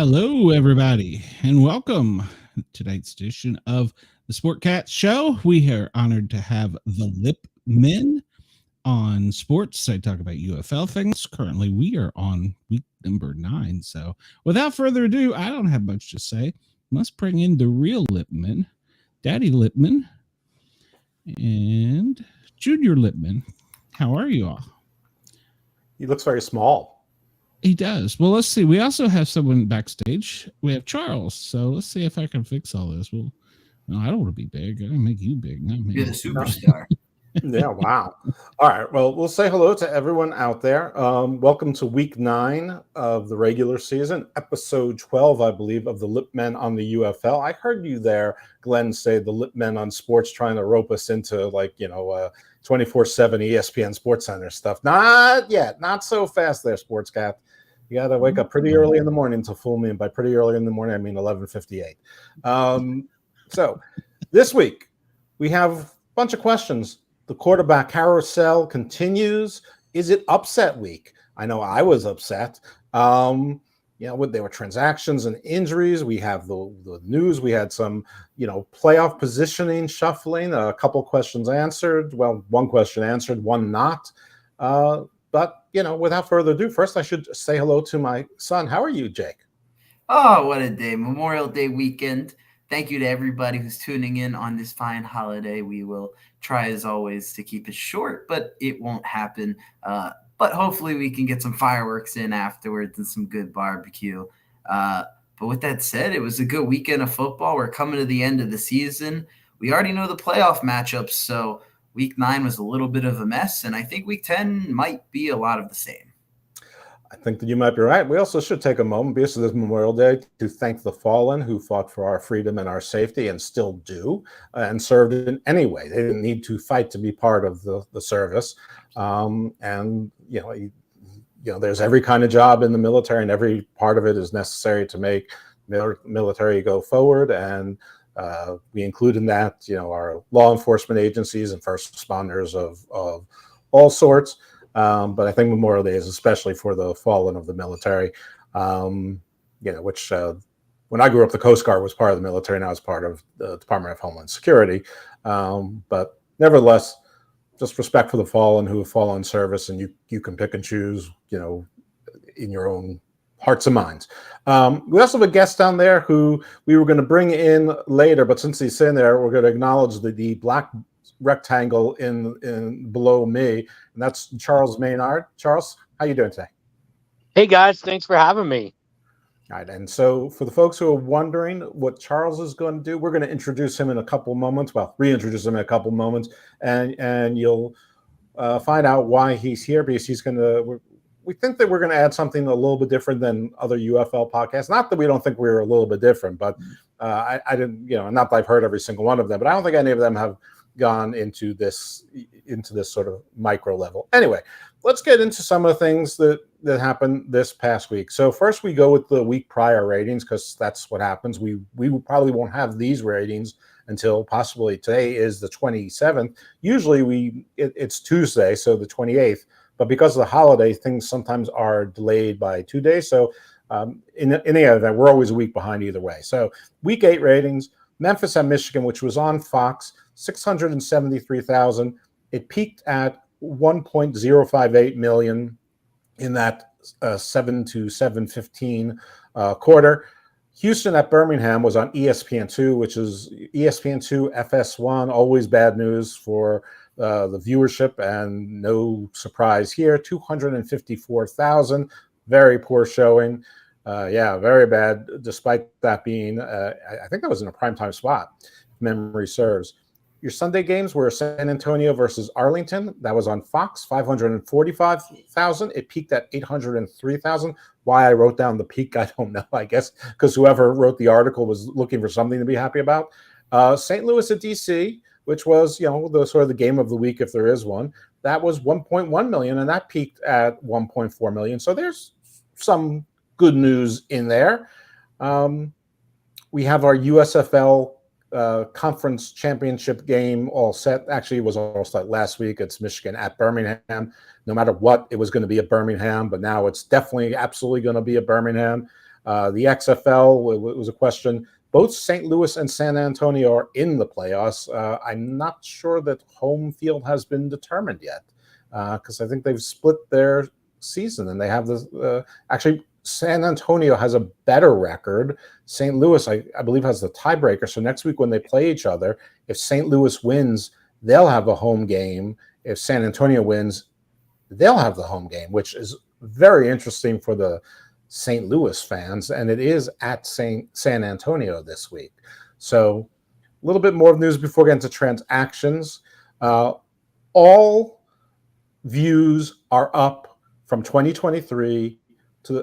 Hello, everybody, and welcome to tonight's edition of the Sportcat Show. We are honored to have the LIPP Men on sports. I talk about UFL things. Currently, we are on week number 9. So, without further ado, I don't have much to say. Must bring in the real LIPP Men, Daddy LIPP Men, and Junior LIPP Men. How are you all? He looks very small. He does. Well, let's see. We also have someone backstage. We have Charles. So let's see if I can fix all this. Well, no, I don't want to be big. I don't make you big. Not me. You're the superstar. Yeah, wow. All right. Well, we'll say hello to everyone out there. Welcome to week 9 of the regular season, episode 12, I believe, of the LIPP Men on the UFL. I heard you there, Glenn, say the LIPP Men on sports trying to rope us into 24/7 ESPN Sports Center stuff. Not yet. Not so fast there, Sportscat. You got to wake up pretty early in the morning to fool me. And by pretty early in the morning, I mean 11:58. So this week, we have a bunch of questions. The quarterback carousel continues. Is it upset week? I know I was upset. There were transactions and injuries. We have the news. We had some, playoff positioning shuffling. A couple questions answered. Well, one question answered, one not. But, without further ado, first I should say hello to my son. How are you, Jake? Oh, what a day. Memorial Day weekend. Thank you to everybody who's tuning in on this fine holiday. We will try, as always, to keep it short, but it won't happen. But hopefully we can get some fireworks in afterwards and some good barbecue. But with that said, it was a good weekend of football. We're coming to the end of the season. We already know the playoff matchups, so Week 9 was a little bit of a mess, and I think Week 10 might be a lot of the same. I think that you might be right. We also should take a moment, because of this Memorial Day, to thank the fallen who fought for our freedom and our safety and still do, and served in any way. They didn't need to fight to be part of the service. There's every kind of job in the military, and every part of it is necessary to make military go forward. And we include in that, our law enforcement agencies and first responders of all sorts. But I think Memorial Day is especially for the fallen of the military, which when I grew up, the Coast Guard was part of the military. Now it's part of the Department of Homeland Security. But nevertheless, just respect for the fallen who have fallen in service, and you can pick and choose, in your own hearts and minds. We also have a guest down there who we were going to bring in later, but since he's in there, we're going to acknowledge the black rectangle in below me, and that's Charles Maynard. Charles, how you doing today? Hey guys, thanks for having me. All right, and so for the folks who are wondering what Charles is going to do, we're going to introduce him in a couple moments. Well, reintroduce him in a couple moments, and you'll find out why he's here, because he's going to. We think that we're going to add something a little bit different than other UFL podcasts. Not that we don't think we're a little bit different, but I didn't, not that I've heard every single one of them, but I don't think any of them have gone into this sort of micro level. Anyway, let's get into some of the things that happened this past week. So first we go with the week prior ratings, because that's what happens. We probably won't have these ratings until possibly today is the 27th. Usually it's Tuesday, so the 28th. But because of the holiday, things sometimes are delayed by 2 days. So in any event, we're always a week behind either way. So week 8 ratings, Memphis at Michigan, which was on Fox, 673,000. It peaked at 1.058 million in that 7 to 7:15 quarter. Houston at Birmingham was on ESPN2, which is ESPN2 FS1, always bad news for the viewership, and no surprise here, 254,000, very poor showing. Very bad, despite that being, I think that was in a primetime spot, if memory serves. Your Sunday games were San Antonio versus Arlington. That was on Fox, 545,000. It peaked at 803,000. Why I wrote down the peak, I don't know, I guess, because whoever wrote the article was looking for something to be happy about. St. Louis at DC, which was, the sort of the game of the week, if there is one, that was 1.1 million, and that peaked at 1.4 million. So there's some good news in there. We have our USFL conference championship game all set. Actually, it was all set last week. It's Michigan at Birmingham. No matter what, it was going to be at Birmingham, but now it's definitely absolutely going to be at Birmingham. The XFL was a question. Both St. Louis and San Antonio are in the playoffs. I'm not sure that home field has been determined yet, because I think they've split their season, and they have this. Actually, San Antonio has a better record. St. Louis, I believe, has the tiebreaker. So next week when they play each other, if St. Louis wins, they'll have a home game. If San Antonio wins, they'll have the home game, which is very interesting for the St. Louis fans, and it is at San Antonio this week. So a little bit more news before getting to transactions. All views are up from 2023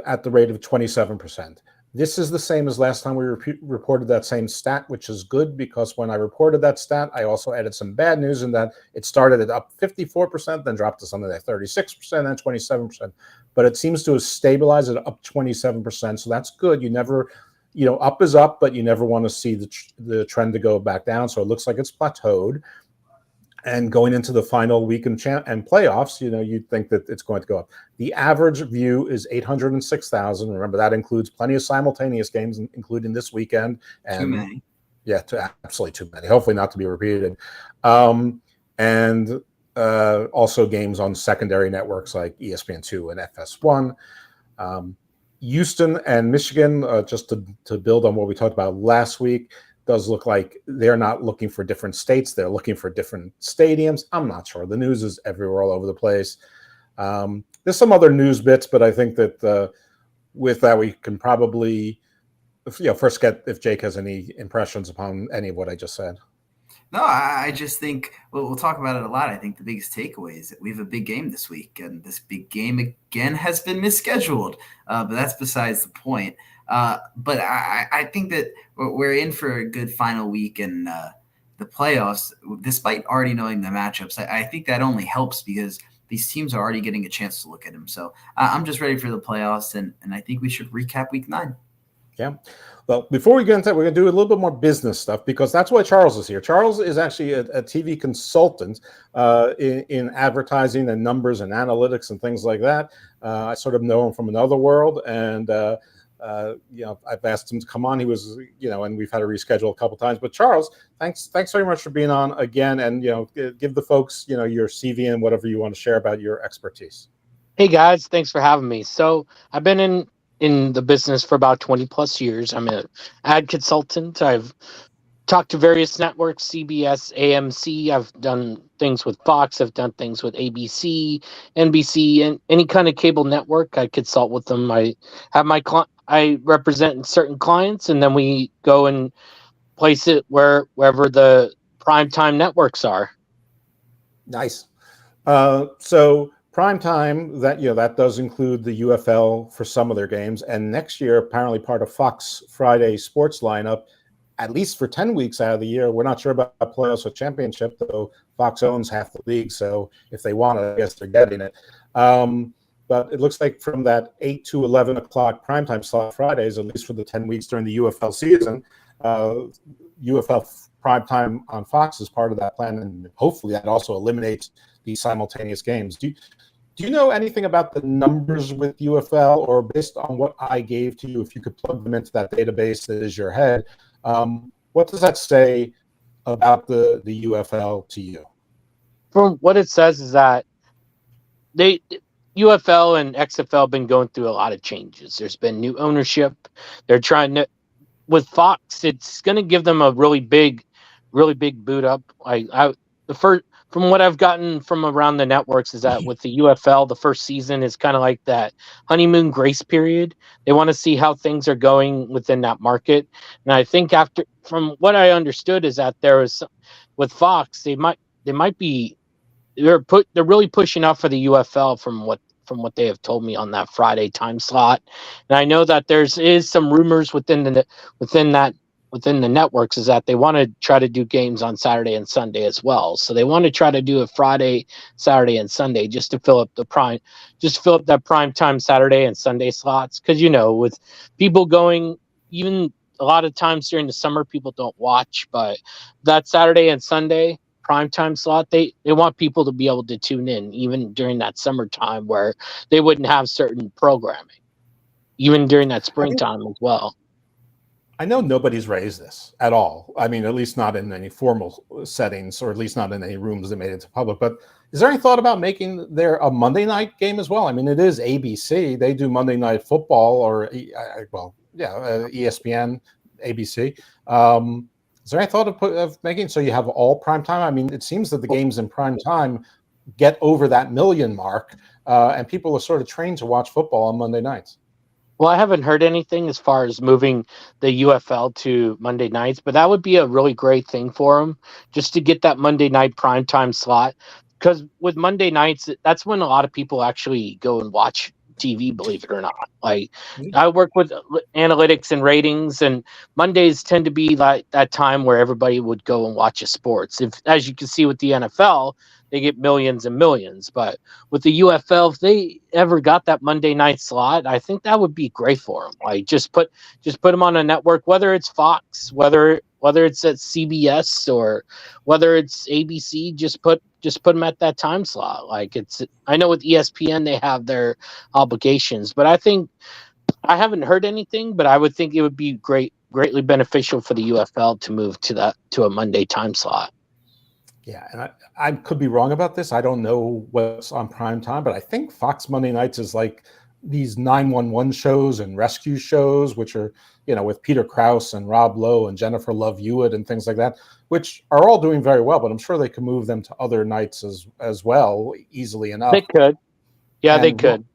at the rate of 27%. This is the same as last time we reported that same stat, which is good, because when I reported that stat, I also added some bad news in that it started at up 54%, then dropped to something like 36%, then 27%. But it seems to have stabilized at up 27%. So that's good. You never, up is up, but you never want to see the trend to go back down. So it looks like it's plateaued. And going into the final week and playoffs, you'd think that it's going to go up. The average view is 806,000. Remember, that includes plenty of simultaneous games, including this weekend. And, too many. Yeah, absolutely too many. Hopefully not to be repeated. And also games on secondary networks like ESPN2 and FS1. Houston and Michigan, just to build on what we talked about last week, does look like they're not looking for different states. They're looking for different stadiums. I'm not sure. The news is everywhere, all over the place. There's some other news bits, but I think that with that, we can probably first get if Jake has any impressions upon any of what I just said. No, I just think we'll talk about it a lot. I think the biggest takeaway is that we have a big game this week, and this big game again has been misscheduled. But that's besides the point. But I think that we're in for a good final week in the playoffs, despite already knowing the matchups. I think that only helps because these teams are already getting a chance to look at them. So I'm just ready for the playoffs, and I think we should recap week 9. Yeah. Well, before we get into that, we're going to do a little bit more business stuff, because that's why Charles is here. Charles is actually a TV consultant in advertising and numbers and analytics and things like that. I sort of know him from another world, and I've asked him to come on. He was, and we've had to reschedule a couple times. But Charles, thanks very much for being on again, and give the folks your CV and whatever you want to share about your expertise. Hey guys, thanks for having me. So I've been in the business for about 20 plus years. I'm an ad consultant. I've talked to various networks, CBS, AMC. I've done things with Fox. I've done things with ABC, NBC, and any kind of cable network. I consult with them. I have I represent certain clients, and then we go and place it wherever the primetime networks are. Nice. So primetime, that does include the UFL for some of their games, and next year, apparently part of Fox Friday sports lineup, at least for 10 weeks out of the year. We're not sure about playoffs or championship, though Fox owns half the league, so if they want it, I guess they're getting it. But it looks like from that 8 to 11 o'clock primetime slot Fridays, at least for the 10 weeks during the UFL season, UFL primetime on Fox is part of that plan, and hopefully that also eliminates these simultaneous games. Do you know anything about the numbers with UFL, or based on what I gave to you, if you could plug them into that database that is your head, what does that say about the UFL to you? From what it says is that UFL and XFL have been going through a lot of changes. There's been new ownership. They're trying to, with Fox, it's going to give them a really big boot up. From what I've gotten from around the networks is that with the UFL, the first season is kind of like that honeymoon grace period. They want to see how things are going within that market. And I think from what I understood is that with Fox, they're really pushing out for the UFL from what they have told me on that Friday time slot. And I know that is some rumors within the networks is that they want to try to do games on Saturday and Sunday as well. So they want to try to do a Friday, Saturday, and Sunday just to fill up that prime time Saturday and Sunday slots. Because with people going, even a lot of times during the summer, people don't watch, but that Saturday and Sunday prime time slot, they want people to be able to tune in even during that summertime where they wouldn't have certain programming. even during that springtime as well. I know nobody's raised this at all. I mean, at least not in any formal settings, or at least not in any rooms that made it to public. But is there any thought about making there a Monday night game as well? I mean, it is ABC. They do Monday Night Football, or ESPN, ABC. Is there any thought of making so you have all prime time? I mean, it seems that the games in prime time get over that million mark, and people are sort of trained to watch football on Monday nights. Well, I haven't heard anything as far as moving the UFL to Monday nights, but that would be a really great thing for them, just to get that Monday night primetime slot. Because with Monday nights, that's when a lot of people actually go and watch TV, believe it or not. Like, I work with analytics and ratings, and Mondays tend to be like that time where everybody would go and watch a sports. If, as you can see with the NFL, they get millions and millions. But with the UFL, if they ever got that Monday night slot, I think that would be great for them. Like, just put them on a network, whether it's Fox, whether it's at CBS, or whether it's ABC. Just put them at that time slot. Like, I know with ESPN they have their obligations, but I think, I haven't heard anything, but I would think it would be greatly beneficial for the UFL to move to a Monday time slot. Yeah, and I could be wrong about this. I don't know what's on prime time, but I think Fox Monday nights is like these 911 shows and rescue shows, which are, with Peter Krause and Rob Lowe and Jennifer Love Hewitt and things like that, which are all doing very well. But I'm sure they can move them to other nights as well, easily enough. They could. Yeah, they could.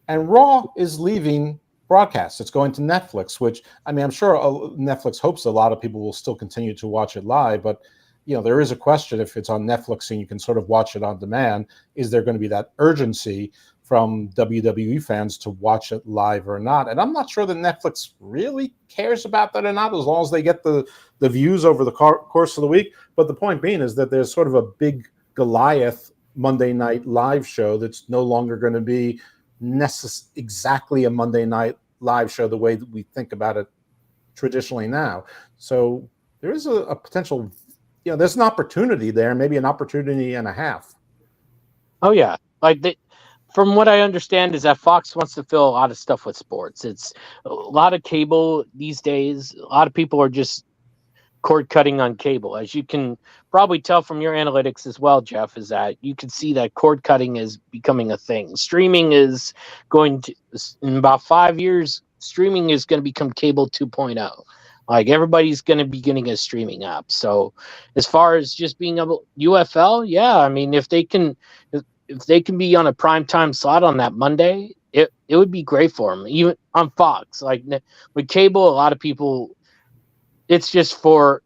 And Raw is leaving broadcast. It's going to Netflix, which, I mean, I'm sure Netflix hopes a lot of people will still continue to watch it live, but there is a question if it's on Netflix and you can sort of watch it on demand, is there going to be that urgency from WWE fans to watch it live or not? And I'm not sure that Netflix really cares about that or not, as long as they get the views over the course of the week. But the point being is that there's sort of a big Goliath Monday night live show that's no longer going to be exactly a Monday night live show the way that we think about it traditionally now. So there is a potential, there's an opportunity there, maybe an opportunity and a half. Oh yeah, from what I understand is that Fox wants to fill a lot of stuff with sports. It's a lot of cable these days. A lot of people are just cord cutting on cable. As you can probably tell from your analytics as well, Jeff, is that you can see that cord cutting is becoming a thing. Streaming is going to, in about 5 years, streaming is going to become cable 2.0. Like, everybody's going to be getting a streaming app. So as far as just being able, UFL, yeah, I mean, if they can be on a primetime slot on that Monday, it would be great for them. Even on Fox, like with cable, a lot of people, it's just for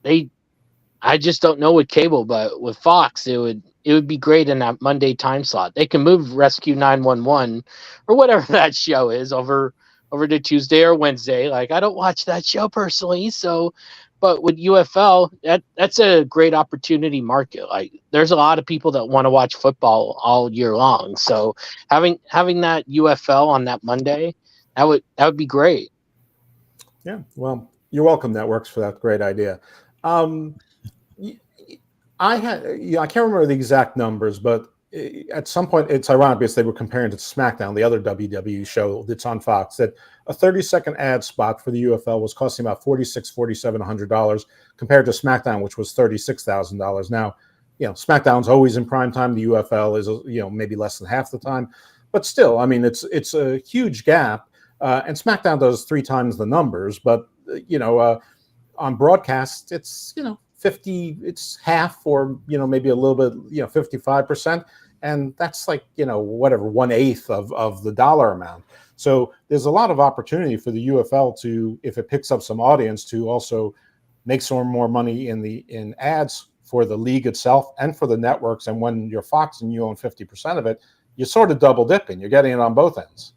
I just don't know with cable, but with Fox, it would be great in that Monday time slot. They can move Rescue 911 or whatever that show is over to Tuesday or Wednesday. Like, I don't watch that show personally, so, but with UFL, that's a great opportunity market. Like, there's a lot of people that want to watch football all year long. So having that UFL on that Monday, that would be great. Yeah, well, you're welcome, Networks, for that great idea. I can't remember the exact numbers, but at some point, it's ironic because they were comparing it to SmackDown, the other WWE show that's on Fox, that a 30-second ad spot for the UFL was costing about $4,700 compared to SmackDown, which was $36,000. Now, SmackDown's always in prime time. The UFL is, maybe less than half the time, but still, I mean, it's a huge gap. And SmackDown does 3 times the numbers, but on broadcast, it's 50, it's half, or maybe a little bit, 55%, and that's like whatever 1/8 of the dollar amount. So there's a lot of opportunity for the UFL to, if it picks up some audience, to also make some more money in ads for the league itself and for the networks. And when you're Fox and you own 50% of it, you're sort of double dipping. You're getting it on both ends.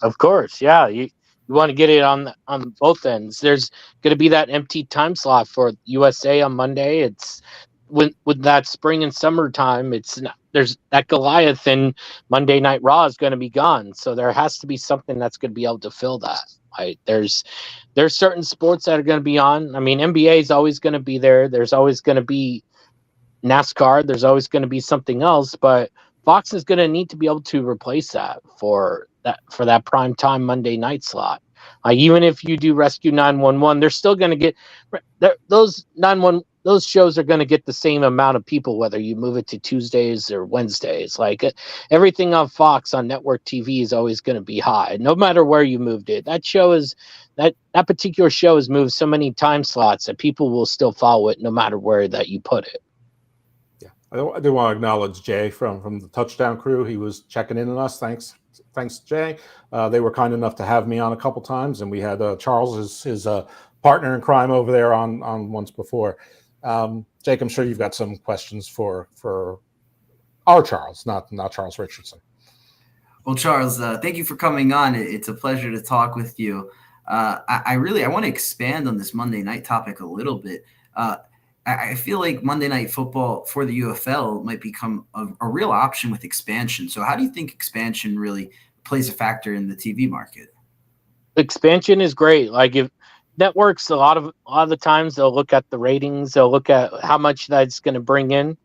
Of course, yeah. You want to get it on both ends. There's going to be that empty time slot for USA on Monday. It's with that spring and summertime. There's that Goliath, and Monday Night Raw is going to be gone. So there has to be something that's going to be able to fill that. Right? There's certain sports that are going to be on. I mean, NBA is always going to be there. There's always going to be NASCAR. There's always going to be something else, but Fox is going to need to be able to replace that for that prime time Monday night slot. Even if you do Rescue 911, they're still going to get those shows are going to get the same amount of people whether you move it to Tuesdays or Wednesdays. Everything on Fox on network TV is always going to be high, no matter where you moved it. That particular show has moved so many time slots that people will still follow it no matter where that you put it. Yeah, I do want to acknowledge Jay from the Touchdown crew. He was checking in on us. Thanks, Jay. They were kind enough to have me on a couple times, and we had Charles, his partner in crime, over there on once before. Jake, I'm sure you've got some questions for our Charles, not Charles Richardson. Well, Charles, thank you for coming on. It's a pleasure to talk with you. I want to expand on this Monday night topic a little bit. I feel like Monday Night Football for the UFL might become a real option with expansion. So how do you think expansion really plays a factor in the TV market? Expansion is great. If networks, a lot of the times they'll look at the ratings, they'll look at how much that's going to bring in.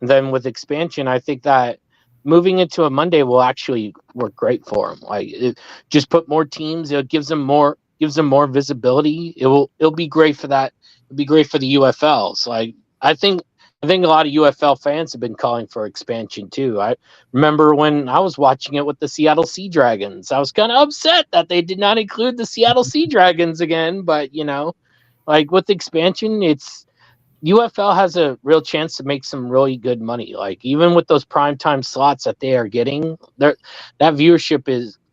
And then with expansion, I think that moving into a Monday will actually work great for them. Just put more teams, it gives them more visibility. It'll be great for that. It'll be great for the UFL. So I think a lot of UFL fans have been calling for expansion too. I remember when I was watching it with the Seattle Sea Dragons, I was kind of upset that they did not include the Seattle Sea Dragons again. But with expansion, UFL has a real chance to make some really good money. Even with those primetime slots that they are getting, that viewership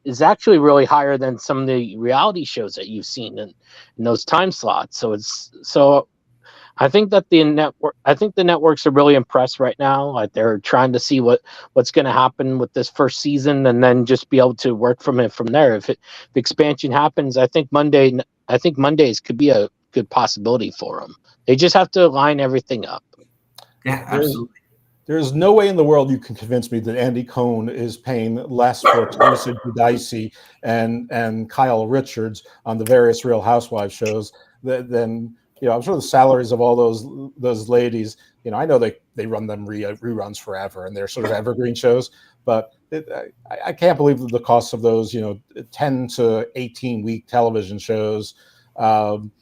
is actually really higher than some of the reality shows that you've seen in those time slots. So I think that the networks are really impressed right now. They're trying to see what's going to happen with this first season, and then just be able to work from there. If expansion happens, I think Mondays could be a good possibility for them. They just have to line everything up. Yeah, absolutely. There's no way in the world you can convince me that Andy Cohen is paying less for Teresa Giudice and Kyle Richards on the various Real Housewives shows than I'm sure the salaries of all those ladies. I know they run them reruns forever, and they're sort of evergreen shows. But I can't believe that the costs of those 10 to 18 week television shows aren't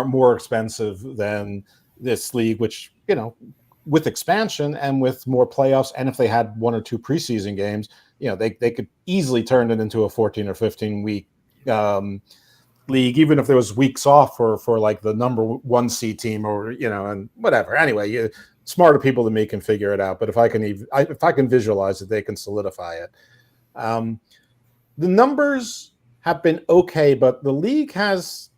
more expensive than this league, which with expansion and with more playoffs, and if they had one or two preseason games, they could easily turn it into a 14 or 15 week league, even if there was weeks off for the number one seed team or and whatever. Anyway, smarter people than me can figure it out. But if I can visualize it, they can solidify it. The numbers have been okay, but the league has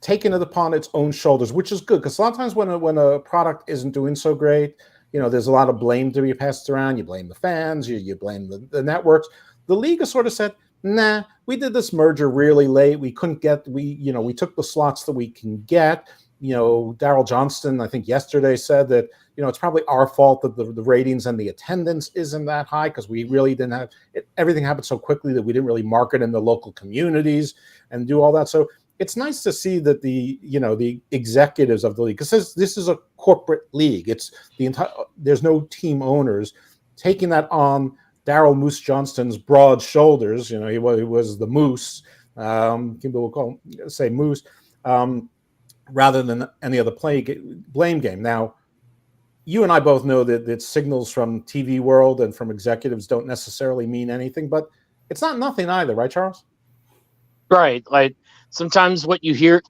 taken it upon its own shoulders, which is good, because a lot of times when a product isn't doing so great, there's a lot of blame to be passed around. You blame the fans, you blame the networks. The league has sort of said, nah, we did this merger really late. We couldn't we took the slots that we can get. Daryl Johnston, I think yesterday, said that it's probably our fault that the ratings and the attendance isn't that high, because we really didn't have it. Everything happened so quickly that we didn't really market in the local communities and do all that. So it's nice to see that the executives of the league, because this is a corporate league. It's there's no team owners taking that on Daryl Moose Johnston's broad shoulders. He was the Moose. People will say Moose, rather than any other blame game. Now, you and I both know that signals from TV world and from executives don't necessarily mean anything, but it's not nothing either, right, Charles? Right. Sometimes what you hear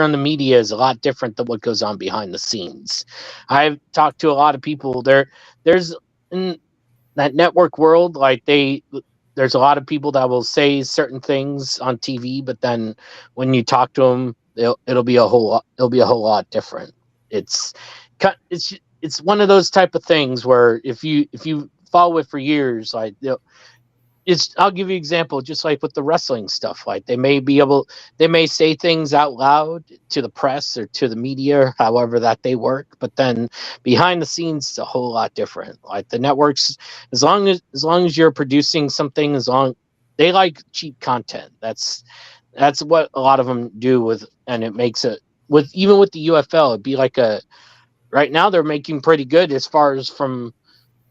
on the media is a lot different than what goes on behind the scenes. I've talked to a lot of people. There's in that network world, there's a lot of people that will say certain things on TV, but then when you talk to them, it'll be a whole lot different. It's one of those type of things where if you follow it for years, I'll give you an example, just like with the wrestling stuff. They may say things out loud to the press or to the media, or however that they work, but then behind the scenes, it's a whole lot different. The networks, as long as you're producing something, they like cheap content. That's what a lot of them do and it makes it even with the UFL, it'd be right now they're making pretty good as far as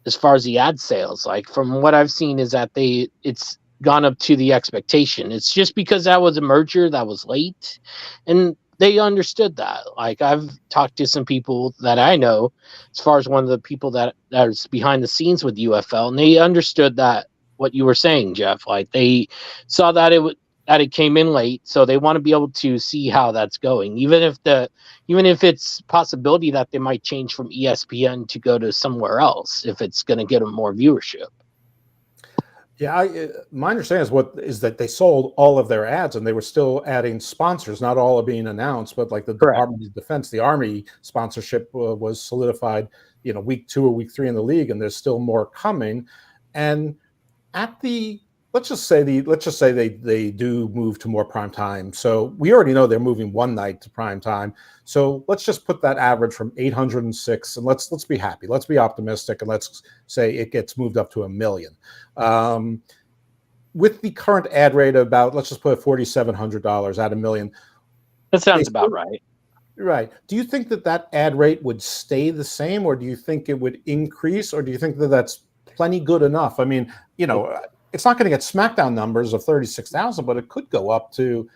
as far as the ad sales. Like from what I've seen is that it's gone up to the expectation. It's just because that was a merger that was late, and they understood that. Like I've talked to some people that I know, as far as one of the people that is behind the scenes with UFL, and they understood that what you were saying, Jeff. Like they saw that it came in late, so they want to be able to see how that's going, even if it's possibility that they might change from ESPN to go to somewhere else if it's going to get them more viewership. Yeah, my understanding is that they sold all of their ads, and they were still adding sponsors. Not all are being announced, but like the Correct. Department of Defense, the Army sponsorship was solidified, week 2 or week 3 in the league, and there's still more coming. And let's just say they do move to more prime time. So we already know they're moving one night to prime time. So let's just put that average from 806, and let's be happy. Let's be optimistic, and let's say it gets moved up to 1 million. With the current ad rate of about, let's just put $4,700 at 1 million. That sounds about right. Right. Do you think that ad rate would stay the same, or do you think it would increase, or do you think that that's plenty good enough? I mean, it's not going to get SmackDown numbers of 36,000, but it could go up to,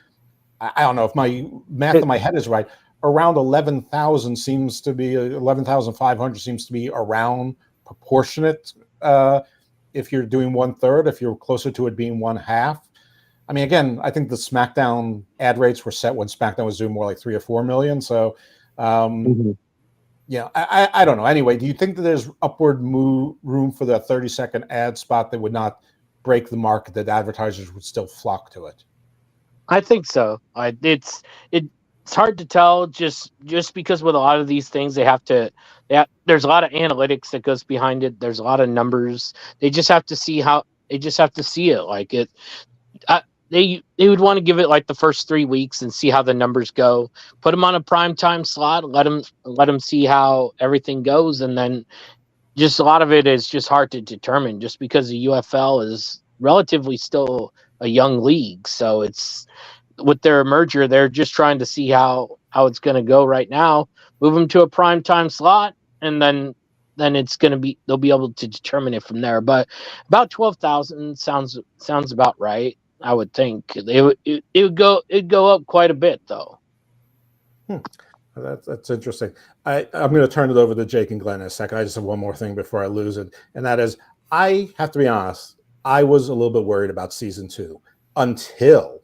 I don't know if my math in my head is right, around 11,000 seems to be, 11,500 seems to be around proportionate if you're doing 1/3, if you're closer to it being 1/2. I mean, again, I think the SmackDown ad rates were set when SmackDown was doing more like 3 or 4 million. So, yeah, I don't know. Anyway, do you think that there's upward room for that 30-second ad spot that would not break the market, that advertisers would still flock to it? I think so. It's hard to tell just because with a lot of these things there's a lot of analytics that goes behind it. There's a lot of numbers. They just have to see it. Like it, they would want to give it like the first 3 weeks and see how the numbers go. Put them on a prime time slot. Let them see how everything goes, and then just a lot of it is just hard to determine. Just because the UFL is relatively still a young league, so it's with their merger, they're just trying to see how it's going to go right now. Move them to a prime time slot, and then it's going to be, they'll be able to determine it from there. But about 12,000 sounds about right. I would think it would go up quite a bit though. That's interesting. I'm going to turn it over to Jake and Glenn in a second. I just have one more thing before I lose it, and that is, I have to be honest, I was a little bit worried about season 2 until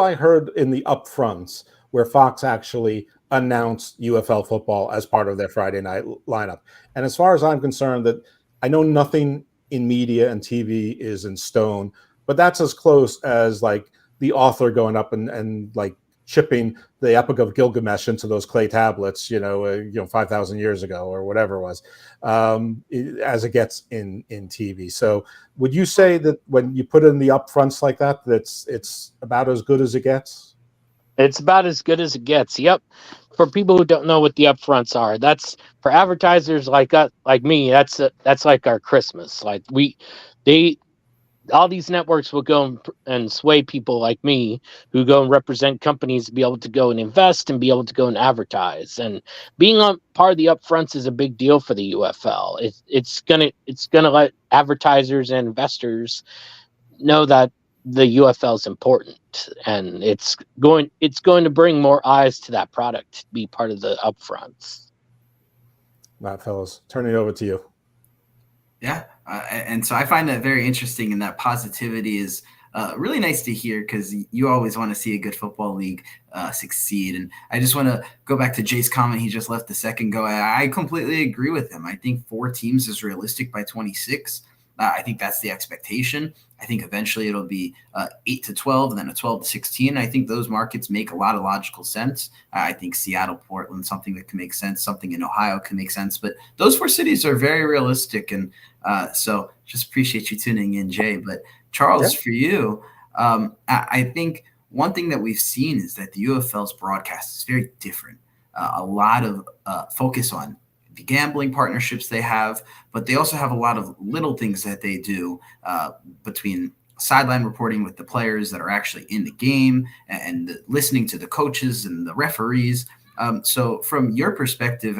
I heard in the upfronts where Fox actually announced UFL football as part of their Friday night lineup. And as far as I'm concerned, that I know nothing in media and TV is in stone, but that's as close as like the author going up and like chipping the Epic of Gilgamesh into those clay tablets, 5,000 years ago or whatever it was, as it gets in TV. So would you say that when you put in the upfronts like that, it's about as good as it gets? It's about as good as it gets. Yep. For people who don't know what the upfronts are, that's for advertisers like me. That's like our Christmas. Like all these networks will go and sway people like me who go and represent companies to be able to go and invest and be able to go and advertise. And being on part of the upfronts is a big deal for the UFL. It's gonna let advertisers and investors know that the UFL is important, and it's going to bring more eyes to that product to be part of the upfronts. Right, fellas, turning it over to you. Yeah. And so I find that very interesting, and that positivity is really nice to hear, because you always want to see a good football league succeed. And I just want to go back to Jay's comment he just left a second ago. I completely agree with him. I think 4 teams is realistic by 26. I think that's the expectation. I think eventually it'll be 8 to 12 and then a 12 to 16. I think those markets make a lot of logical sense. I think Seattle, Portland, something that can make sense. Something in Ohio can make sense. But those 4 cities are very realistic. And so just appreciate you tuning in, Jay. But Charles, for you, I think one thing that we've seen is that the UFL's broadcast is very different. A lot of focus on the gambling partnerships they have, but they also have a lot of little things that they do between sideline reporting with the players that are actually in the game and listening to the coaches and the referees. So from your perspective,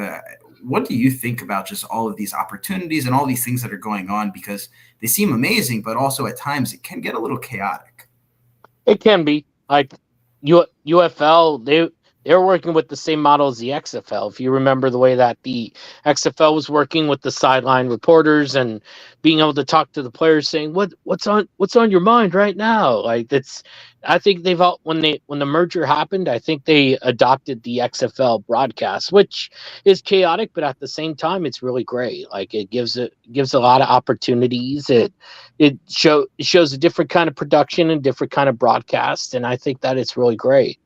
what do you think about just all of these opportunities and all these things that are going on? Because they seem amazing, but also at times it can get a little chaotic. It can be like UFL. They're working with the same model as the XFL. If you remember the way that the XFL was working with the sideline reporters and being able to talk to the players, saying what's on your mind right now. Like that's, I think they've all when the merger happened, I think they adopted the XFL broadcast, which is chaotic, but at the same time, it's really great. Like it gives a lot of opportunities. It shows a different kind of production and different kind of broadcast, and I think that it's really great.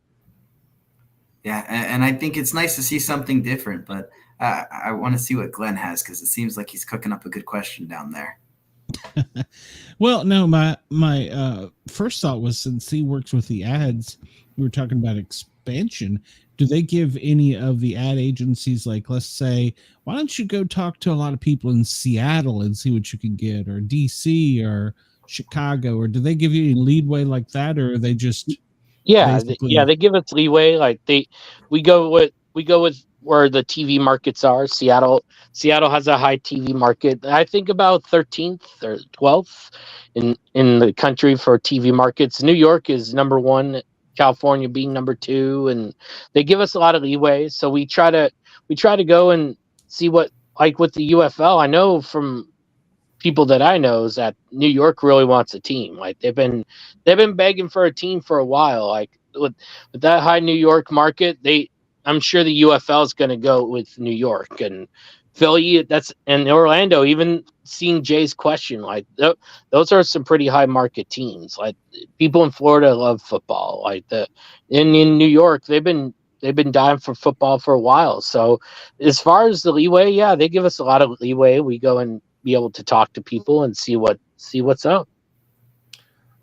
Yeah, and I think it's nice to see something different, but I want to see what Glenn has because it seems like he's cooking up a good question down there. Well, no, my first thought was, since he works with the ads, we were talking about expansion. Do they give any of the ad agencies, like, let's say, why don't you go talk to a lot of people in Seattle and see what you can get, or DC or Chicago, or do they give you any leadway like that, or are they just they give us leeway. Like we go with where the TV markets are. Seattle has a high TV market. I think about 13th or 12th in the country for TV markets. New York is number 1, California being number 2, and they give us a lot of leeway. So we try to go and see what, like with the UFL. I know from people that I know is that New York really wants a team. Like they've been begging for a team for a while. Like with that high New York market, I'm sure the UFL is going to go with New York and Philly. And Orlando. Even seeing Jay's question, like those are some pretty high market teams. Like people in Florida love football. Like in New York, they've been dying for football for a while. So as far as the leeway, yeah, they give us a lot of leeway. We go and be able to talk to people and see what's up.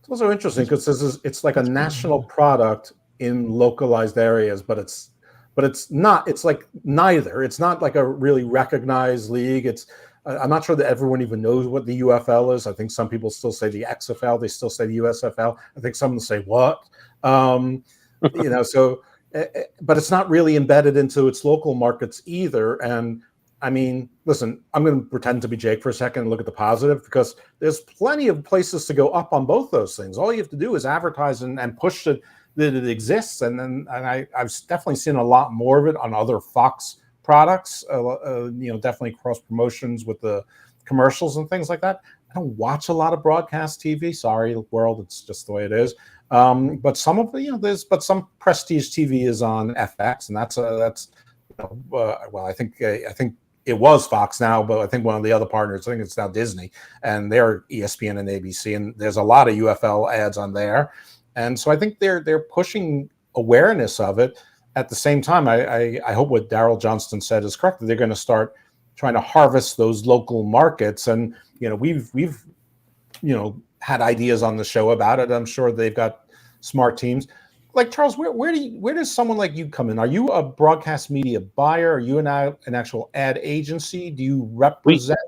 It's also interesting because it's like a national product in localized areas, but it's not. It's like neither. It's not like a really recognized league. I'm not sure that everyone even knows what the UFL is. I think some people still say the XFL. They still say the USFL. I think some say what. So, but it's not really embedded into its local markets either. And I mean, listen, I'm going to pretend to be Jake for a second and look at the positive, because there's plenty of places to go up on both those things. All you have to do is advertise and push that it exists. And I've definitely seen a lot more of it on other Fox products, definitely cross promotions with the commercials and things like that. I don't watch a lot of broadcast TV. Sorry, world, it's just the way it is. But some of some prestige TV is on FX, and I think it was Fox now, but I think one of the other partners, I think it's now Disney, and they're ESPN and ABC, and there's a lot of UFL ads on there. And so I think they're pushing awareness of it. At the same time, I hope what Daryl Johnston said is correct, that they're going to start trying to harvest those local markets. And, we've had ideas on the show about it. I'm sure they've got smart teams. Like, Charles, where does someone like you come in? Are you a broadcast media buyer? Are you an actual ad agency? Do you represent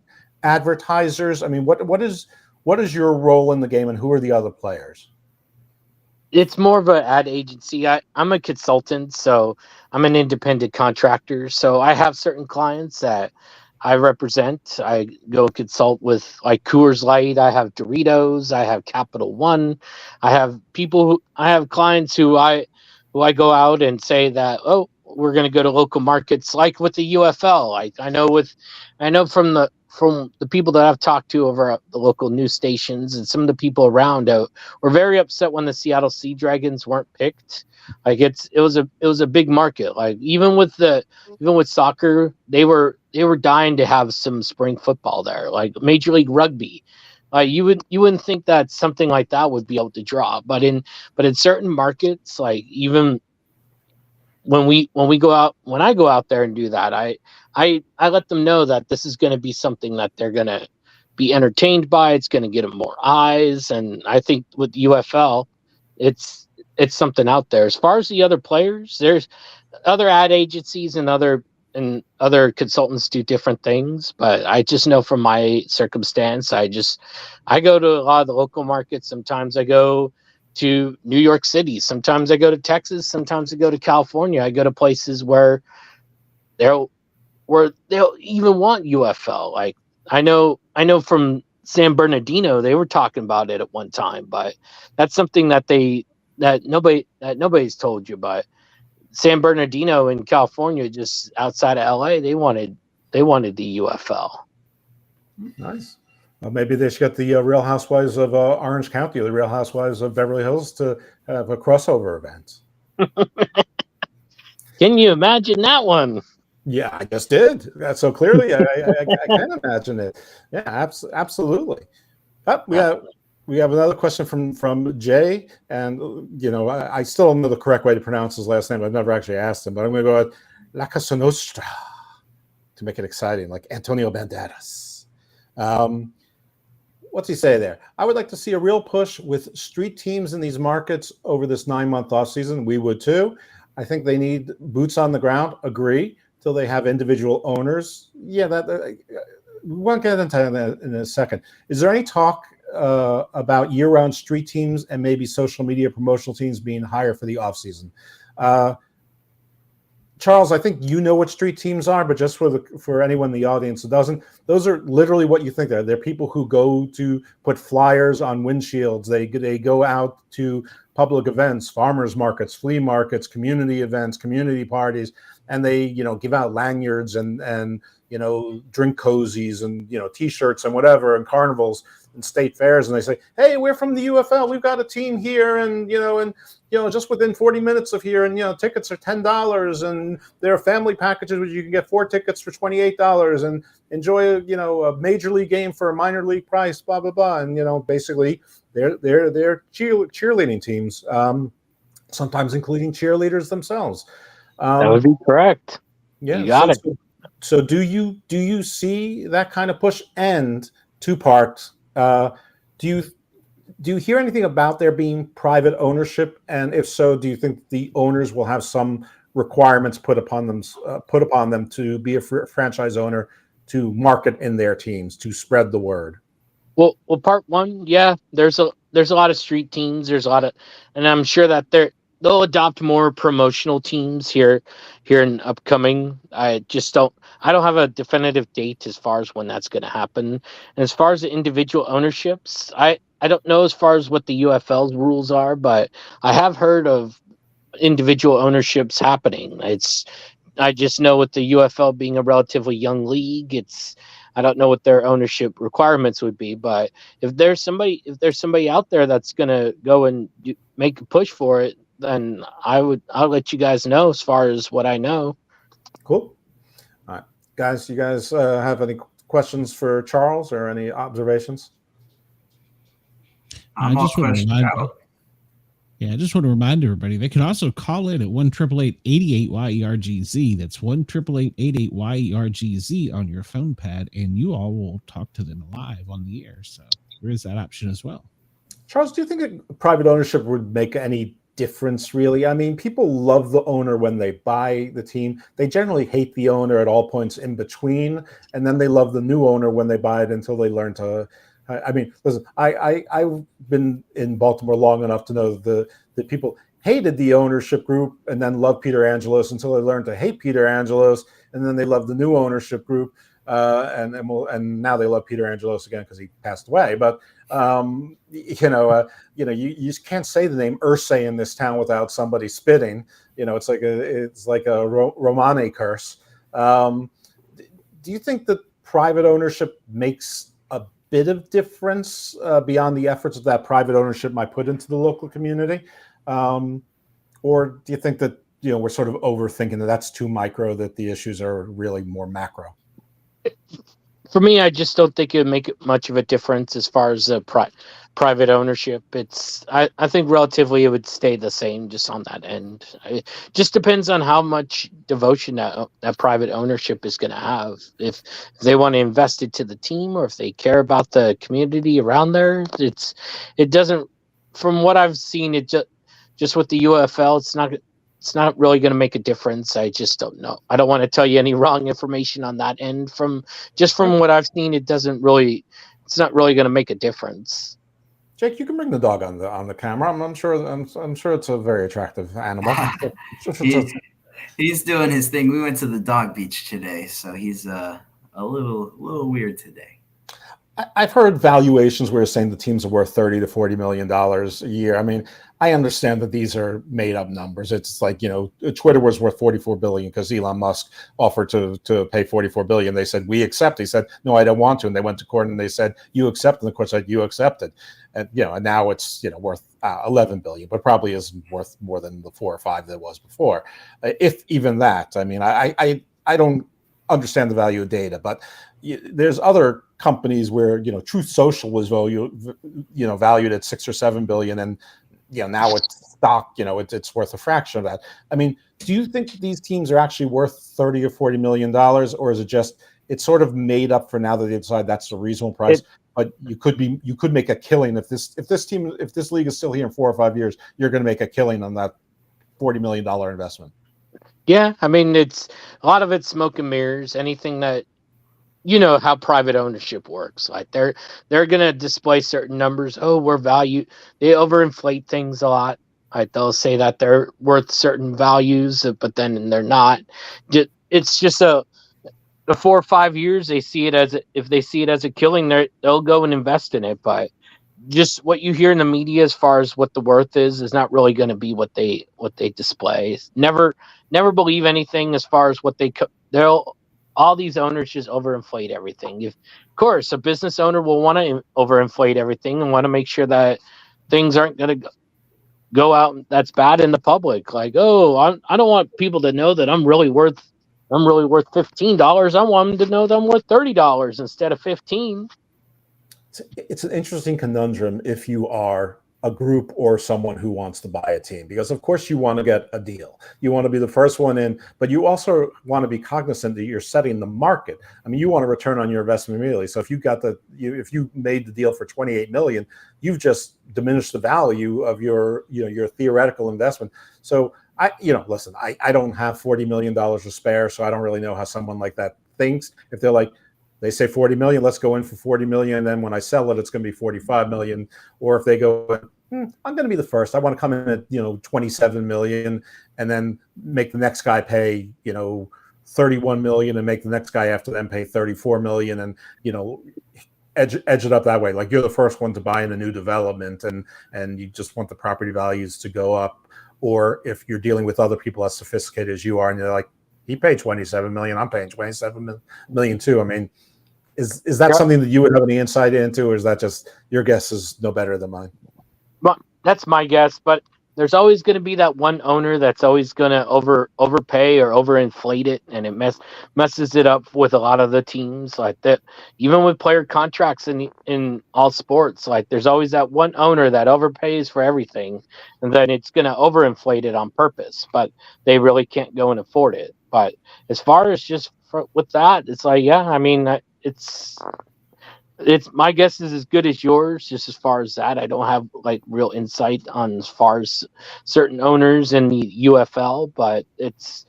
advertisers? I mean, what is your role in the game, and who are the other players? It's more of an ad agency. I'm a consultant, so I'm an independent contractor. So I have certain clients that I represent. I go consult with like Coors Light. I have Doritos. I have Capital One. I have clients who I go out and say that, oh, we're going to go to local markets, like with the UFL. I know from the people that I've talked to over at the local news stations, and some of the people around were very upset when the Seattle Sea Dragons weren't picked. Like it was a big market. Like even with soccer, they were dying to have some spring football there, like Major League Rugby. You wouldn't think that something like that would be able to draw, but in certain markets, like even when I go out there and do that, I let them know that this is going to be something that they're going to be entertained by. It's going to get them more eyes, and I think with UFL, it's something out there. As far as the other players, there's other ad agencies and other consultants do different things, but I just know from my circumstance, I go to a lot of the local markets. Sometimes I go to New York City. Sometimes I go to Texas. Sometimes I go to California. I go to places where they'll even want UFL. Like I know from San Bernardino they were talking about it at one time, but that's something that nobody's told you. But San Bernardino in California, just outside of LA, they wanted the UFL. Nice. Maybe they should get the Real Housewives of Orange County or the Real Housewives of Beverly Hills to have a crossover event. Can you imagine that one? Yeah, I just did. So clearly, I can imagine it. Yeah, absolutely. We have another question from Jay, and I still don't know the correct way to pronounce his last name. I've never actually asked him, but I'm going to go with La Casa Nostra to make it exciting, like Antonio Banderas. What's he say there? I would like to see a real push with street teams in these markets over this 9-month offseason. We would too. I think they need boots on the ground. Agree. Till they have individual owners. Yeah, we won't get into that in a second. Is there any talk about year-round street teams and maybe social media promotional teams being hired for the offseason? Charles, I think you know what street teams are, but just for anyone in the audience who doesn't, those are literally what you think they're. They're people who go to put flyers on windshields. They go out to public events, farmers markets, flea markets, community events, community parties, and they give out lanyards and drink cozies and T-shirts and whatever, and carnivals and state fairs, and they say, hey, we're from the UFL, we've got a team here, and just within 40 minutes of here, and tickets are $10, and there are family packages where you can get 4 tickets for $28 and enjoy a major league game for a minor league price, blah blah blah. And basically they're cheerleading teams, sometimes including cheerleaders themselves. That would be correct. Yeah, you got it. So do you see that kind of push? And two parts. Do you hear anything about there being private ownership? And if so, do you think the owners will have some requirements put upon them to be a franchise owner, to market in their teams, to spread the word? Well, part one, yeah, there's a lot of street teams. There's a lot of, and I'm sure that they'll adopt more promotional teams here in upcoming. I don't have a definitive date as far as when that's going to happen. And as far as the individual ownerships, I don't know as far as what the UFL's rules are, but I have heard of individual ownerships happening. I just know with the UFL being a relatively young league, I don't know what their ownership requirements would be, but if there's somebody out there that's going to go and make a push for it, then I'll let you guys know as far as what I know. Cool. All right, guys, you guys have any questions for Charles or any observations? I just want to remind everybody they can also call in at 1-888-88-YERGZ. That's 1-888-88-YERGZ on your phone pad, and you all will talk to them live on the air. So there is that option as well. Charles, do you think private ownership would make any difference, really? I mean, people love the owner when they buy the team. They generally hate the owner at all points in between, and then they love the new owner when they buy it until they learn to. I mean, listen, I've been in Baltimore long enough to know that people hated the ownership group and then loved Peter Angelos until they learned to hate Peter Angelos, and then they loved the new ownership group, and now they love Peter Angelos again because he passed away. But you just can't say the name Irsay in this town without somebody spitting. It's like a Romani curse. Do you think that private ownership makes a bit of difference beyond the efforts that private ownership might put into the local community? Or do you think that we're sort of overthinking that's too micro, that the issues are really more macro? For me, I just don't think it would make much of a difference as far as the private ownership. I think relatively it would stay the same just on that end. It just depends on how much devotion that private ownership is going to have. If they want to invest it to the team, or if they care about the community around there, it doesn't. From what I've seen, it just with the UFL, it's not really going to make a difference. I just don't know. I don't want to tell you any wrong information on that end. From what I've seen, it's not really going to make a difference. Jake, you can bring the dog on the camera. I'm sure it's a very attractive animal. He's doing his thing. We went to the dog beach today, so he's a little weird today. I've heard valuations where you're saying the teams are worth $30 to $40 million a year. I mean, I understand that these are made up numbers. It's like, Twitter was worth $44 billion because Elon Musk offered to pay $44 billion. They said, we accept. He said, no, I don't want to. And they went to court and they said, you accept. And the court said, you accepted. And, and now it's, worth $11 billion, but probably isn't worth more than the 4 or 5 that it was before. If even that. I mean, I don't understand the value of data, but there's other companies where Truth Social was valued at 6 or 7 billion, and now it's stock, it's worth a fraction of that. I mean, do you think these teams are actually worth 30 or 40 million dollars, or is it just it's sort of made up for now that they decide that's the reasonable price? But you could make a killing if this league is still here in 4 or 5 years, you're going to make a killing on that $40 million investment. Yeah, I mean, it's a lot of it's smoke and mirrors. Anything that how private ownership works. Like they're going to display certain numbers. Oh, we're valued. They overinflate things a lot. Like they'll say that they're worth certain values, but then they're not. It's just the 4 or 5 years they see it as if they see it as a killing, they'll go and invest in it. But just what you hear in the media as far as what the worth is not really going to be what they display. Never believe anything as far as what they'll. All these owners just overinflate everything. Of course, a business owner will want to overinflate everything and want to make sure that things aren't going to go out that's bad in the public. Like, oh, I don't want people to know that I'm really worth $15. I want them to know that I'm worth $30 instead of $15. It's an interesting conundrum if you are a group or someone who wants to buy a team, because of course you want to get a deal. You want to be the first one in, but you also want to be cognizant that you're setting the market. I mean, you want to return on your investment immediately. So if if you made the deal for 28 million, you've just diminished the value of your theoretical investment. So I don't have $40 million to spare, so I don't really know how someone like that thinks. If they're like, they say 40 million, let's go in for 40 million. And then when I sell it, it's going to be 45 million. Or if they go, I'm going to be the first. I want to come in at, 27 million and then make the next guy pay, 31 million and make the next guy after them pay 34 million and, edge it up that way. Like you're the first one to buy in a new development and you just want the property values to go up. Or if you're dealing with other people as sophisticated as you are and you're like, he paid 27 million, I'm paying 27 million too. I mean, is that something that you would have any insight into, or is that just your guess is no better than mine? Well, that's my guess, but there's always going to be that one owner that's always going to overpay or overinflate it, and it messes it up with a lot of the teams like that. Even with player contracts in all sports, like there's always that one owner that overpays for everything, and then it's going to overinflate it on purpose, but they really can't go and afford it. But as far as just with that, it's like, yeah, I mean, it's my guess is as good as yours. Just as far as that, I don't have like real insight on as far as certain owners in the UFL, but it's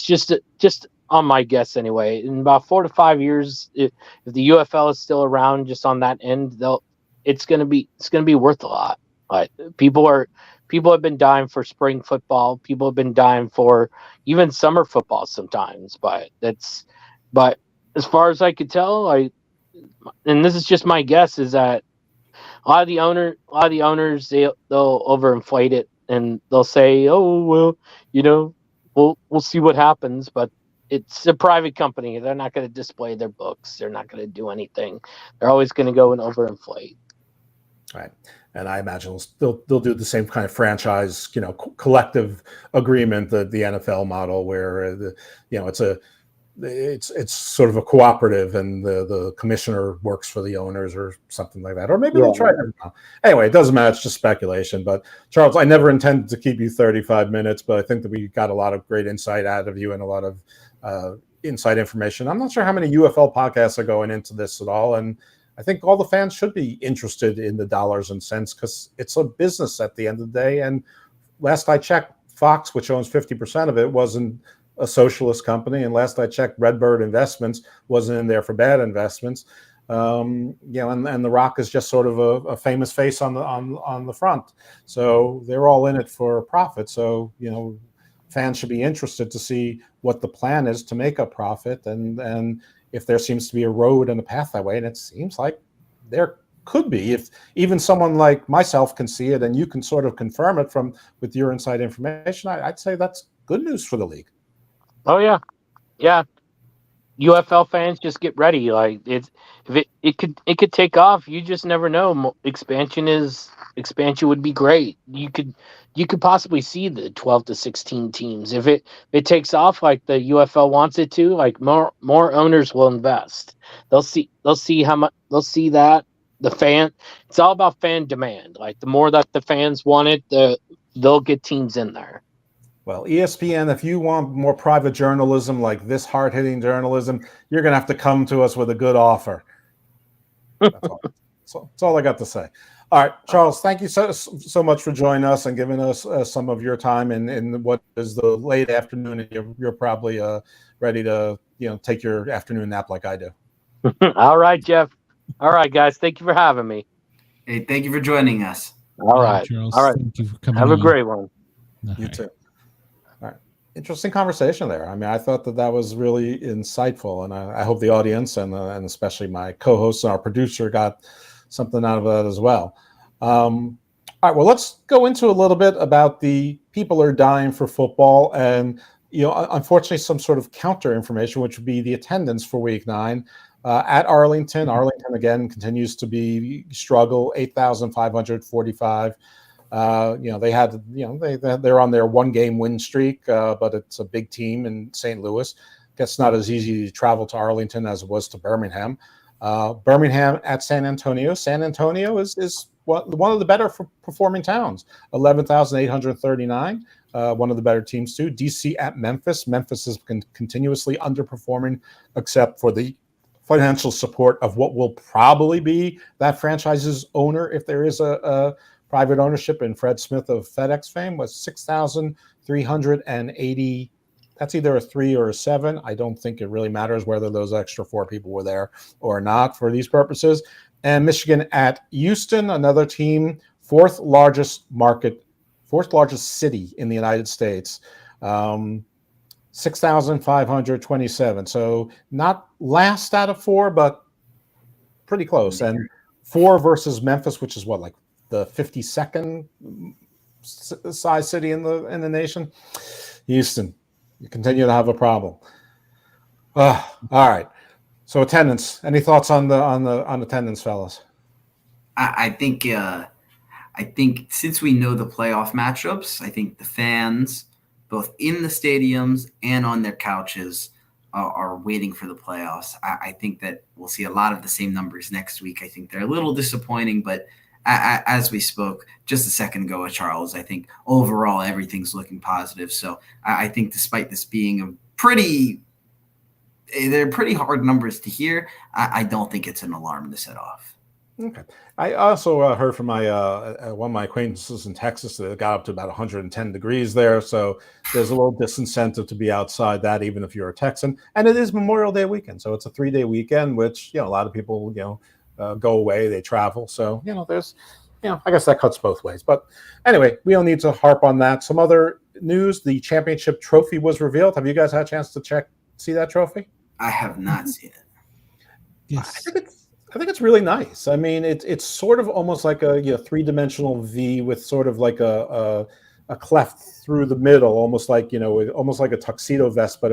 just on my guess anyway. In about 4 to 5 years, if the UFL is still around, just on that end, it's gonna be worth a lot. But people have been dying for spring football. People have been dying for even summer football sometimes. But as far as I could tell, and this is just my guess, is that a lot of the owners they'll overinflate it and they'll say, oh well, we'll see what happens, but it's a private company. They're not going to display their books. They're not going to do anything. They're always going to go and overinflate. Right. And I imagine they'll do the same kind of franchise, collective agreement, the NFL model, where it's sort of a cooperative and the commissioner works for the owners or something like that. Or maybe they'll try it. Anyway, it doesn't matter. It's just speculation. But Charles, I never intended to keep you 35 minutes, but I think that we got a lot of great insight out of you and a lot of inside information. I'm not sure how many UFL podcasts are going into this at all. And I think all the fans should be interested in the dollars and cents because it's a business at the end of the day. And last I checked, Fox, which owns 50% of it, wasn't a socialist company. And last I checked, Redbird Investments wasn't in there for bad investments. And The Rock is just sort of a famous face on the front. So they're all in it for profit. So, fans should be interested to see what the plan is to make a profit, and if there seems to be a road and a path that way. And it seems like there could be, if even someone like myself can see it and you can sort of confirm it with your inside information. I'd say that's good news for the league. Oh yeah. UFL fans, just get ready. Like it could take off. You just never know. Expansion would be great. You could possibly see the 12 to 16 teams if it takes off like the UFL wants it to. Like more owners will invest. They'll see how much they'll see that the fan. It's all about fan demand. Like the more that the fans want it, they'll get teams in there. Well, ESPN, if you want more private journalism like this hard-hitting journalism, you're going to have to come to us with a good offer. That's all I got to say. All right, Charles, thank you so much for joining us and giving us some of your time in what is the late afternoon, and you're probably ready to take your afternoon nap like I do. All right, Jeff. All right, guys. Thank you for having me. Hey, thank you for joining us. All right, Charles. All right. Thank you for coming. Have a great one. You too. All right. Interesting conversation there. I mean, I thought that was really insightful, and I hope the audience and especially my co-hosts and our producer got something out of that as well. All right. Well, let's go into a little bit about the people are dying for football, and unfortunately, some sort of counter information, which would be the attendance for Week 9 at Arlington. Arlington again continues to be struggle. 8,545. They're on their 1-game win streak, but it's a big team in St. Louis. It's not as easy to travel to Arlington as it was to Birmingham. Birmingham at San Antonio. San Antonio is one of the better performing towns. 11,839. One of the better teams too. DC at Memphis. Memphis is continuously underperforming, except for the financial support of what will probably be that franchise's owner, if there is a private ownership in Fred Smith of FedEx fame, was 6,380. That's either a 3 or a 7. I don't think it really matters whether those extra 4 people were there or not for these purposes. And Michigan at Houston, another team, fourth largest city in the United States, 6,527. So not last out of 4, but pretty close. And 4 versus Memphis, which is like the 52nd size city in the nation. Houston, you continue to have a problem. All right. So attendance. Any thoughts on attendance, fellas? I think since we know the playoff matchups, I think the fans, both in the stadiums and on their couches, are waiting for the playoffs. I think that we'll see a lot of the same numbers next week. I think they're a little disappointing, but as we spoke just a second ago with Charles, I think overall everything's looking positive. So I think despite this being they're pretty hard numbers to hear, I don't think it's an alarm to set off. Okay. I also heard from my one of my acquaintances in Texas that it got up to about 110 degrees there. So there's a little disincentive to be outside that, even if you're a Texan. And it is Memorial Day weekend, so it's a 3-day weekend, which a lot of people go away, they travel. So there's I guess that cuts both ways. But anyway, we don't need to harp on that. Some other news: the championship trophy was revealed. Have you guys had a chance to see that trophy? I have not seen it. Yes. I think it's really nice. I mean, it's sort of almost like a 3-dimensional V with sort of like a cleft through the middle, almost like almost like a tuxedo vest, but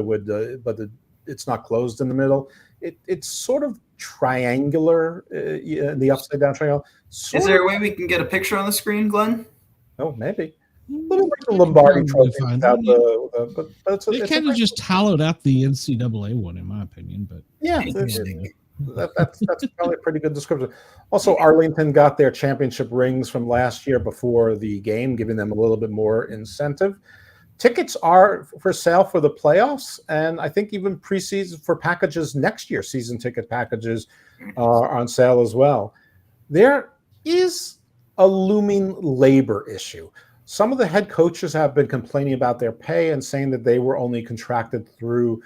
it's not closed in the middle. It's sort of triangular, the upside down triangle. Is there a way we can get a picture on the screen, Glenn? Oh, maybe. A little like the Lombardi trophy. But they kind of just hollowed out the NCAA one, in my opinion. But yeah. That's probably a pretty good description. Also, Arlington got their championship rings from last year before the game, giving them a little bit more incentive. Tickets are for sale for the playoffs, and I think even preseason for packages next year, season ticket packages are on sale as well. There is a looming labor issue. Some of the head coaches have been complaining about their pay and saying that they were only contracted through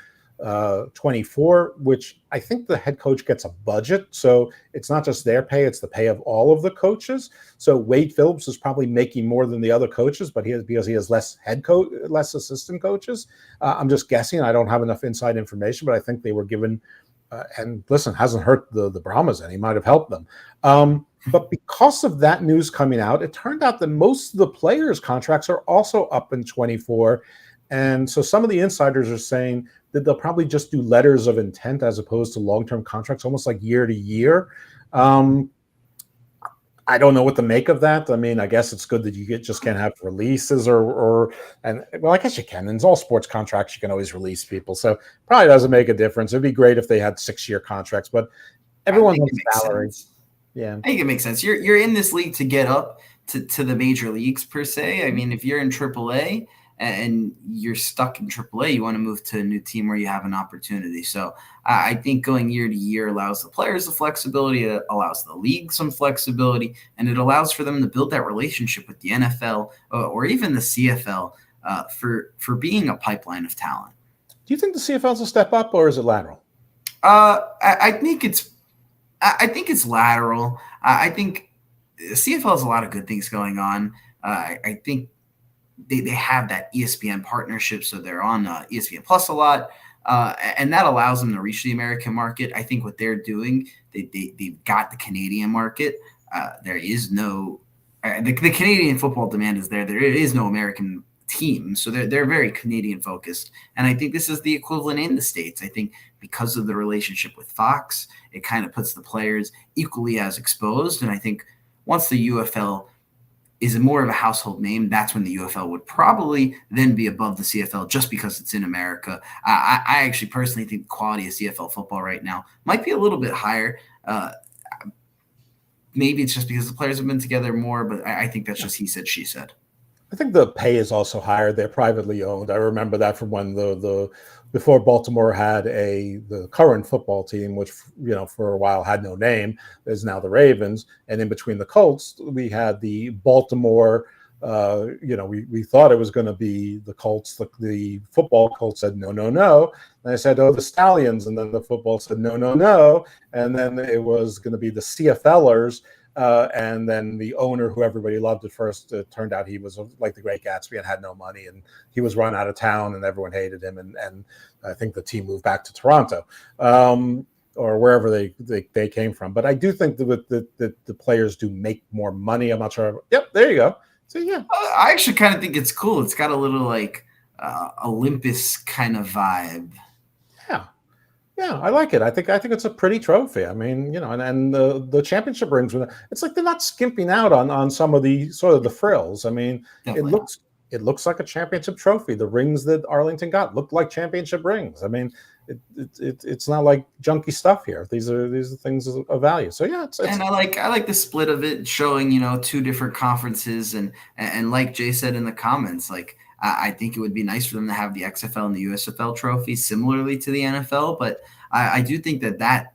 24, which I think the head coach gets a budget. So it's not just their pay, it's the pay of all of the coaches. So Wade Phillips is probably making more than the other coaches, but because he has less less assistant coaches. I'm just guessing. I don't have enough inside information, but I think they were given, and listen, hasn't hurt the Brahmas any, might have helped them. But because of that news coming out, it turned out that most of the players' contracts are also up in 24. And so some of the insiders are saying that they'll probably just do letters of intent as opposed to long-term contracts, almost like year to year. I don't know what to make of that. I mean, I guess it's good that you just can't have releases and I guess you can. In all sports contracts, you can always release people. So probably doesn't make a difference. It'd be great if they had 6-year contracts, but everyone wants salary. Yeah, I think it makes sense. You're in this league to get up to the major leagues per se. I mean, if you're in AAA and you're stuck in AAA, you want to move to a new team where you have an opportunity. So I think going year to year allows the players the flexibility, it allows the league some flexibility, and it allows for them to build that relationship with the NFL or even the CFL for being a pipeline of talent. Do you think the CFL is a step up or is it lateral? I think it's lateral. I think CFL has a lot of good things going on. I think they have that ESPN partnership, so they're on ESPN Plus a lot, and that allows them to reach the American market. I think what they're doing, they've got the Canadian market. There is no the Canadian football demand is there. There is no American team, so they're very Canadian focused, and I think this is the equivalent in the States. I think because of the relationship with Fox, it kind of puts the players equally as exposed, and I think once the UFL is more of a household name, that's when the UFL would probably then be above the CFL just because it's in America. I actually personally think the quality of CFL football right now might be a little bit higher. Maybe it's just because the players have been together more, but I think that's just he said, she said. I think the pay is also higher. They're privately owned. I remember that from when before Baltimore had the current football team, which for a while had no name, is now the Ravens, and in between the Colts, we had the Baltimore. We thought it was going to be the Colts. The football Colts said no. And I said, the Stallions, and then the football said no, and then it was going to be the CFLers. And then the owner, who everybody loved at first, turned out he was like the Great Gatsby and had no money, and he was run out of town, and everyone hated him. And I think the team moved back to Toronto or wherever they came from. But I do think that the players do make more money. I'm not sure. Yep, there you go. So yeah, I actually kind of think it's cool. It's got a little like Olympus kind of vibe. Yeah, I like it. I think it's a pretty trophy. I mean, and the championship rings, it's like they're not skimping out on some of the sort of the frills. I mean, Definitely. It looks like a championship trophy. The rings that Arlington got looked like championship rings. I mean, it's not like junky stuff here. These are things of value. So yeah, and I like the split of it, showing 2 different conferences, and like Jay said in the comments, like. I think it would be nice for them to have the XFL and the USFL trophy similarly to the NFL, but I do think that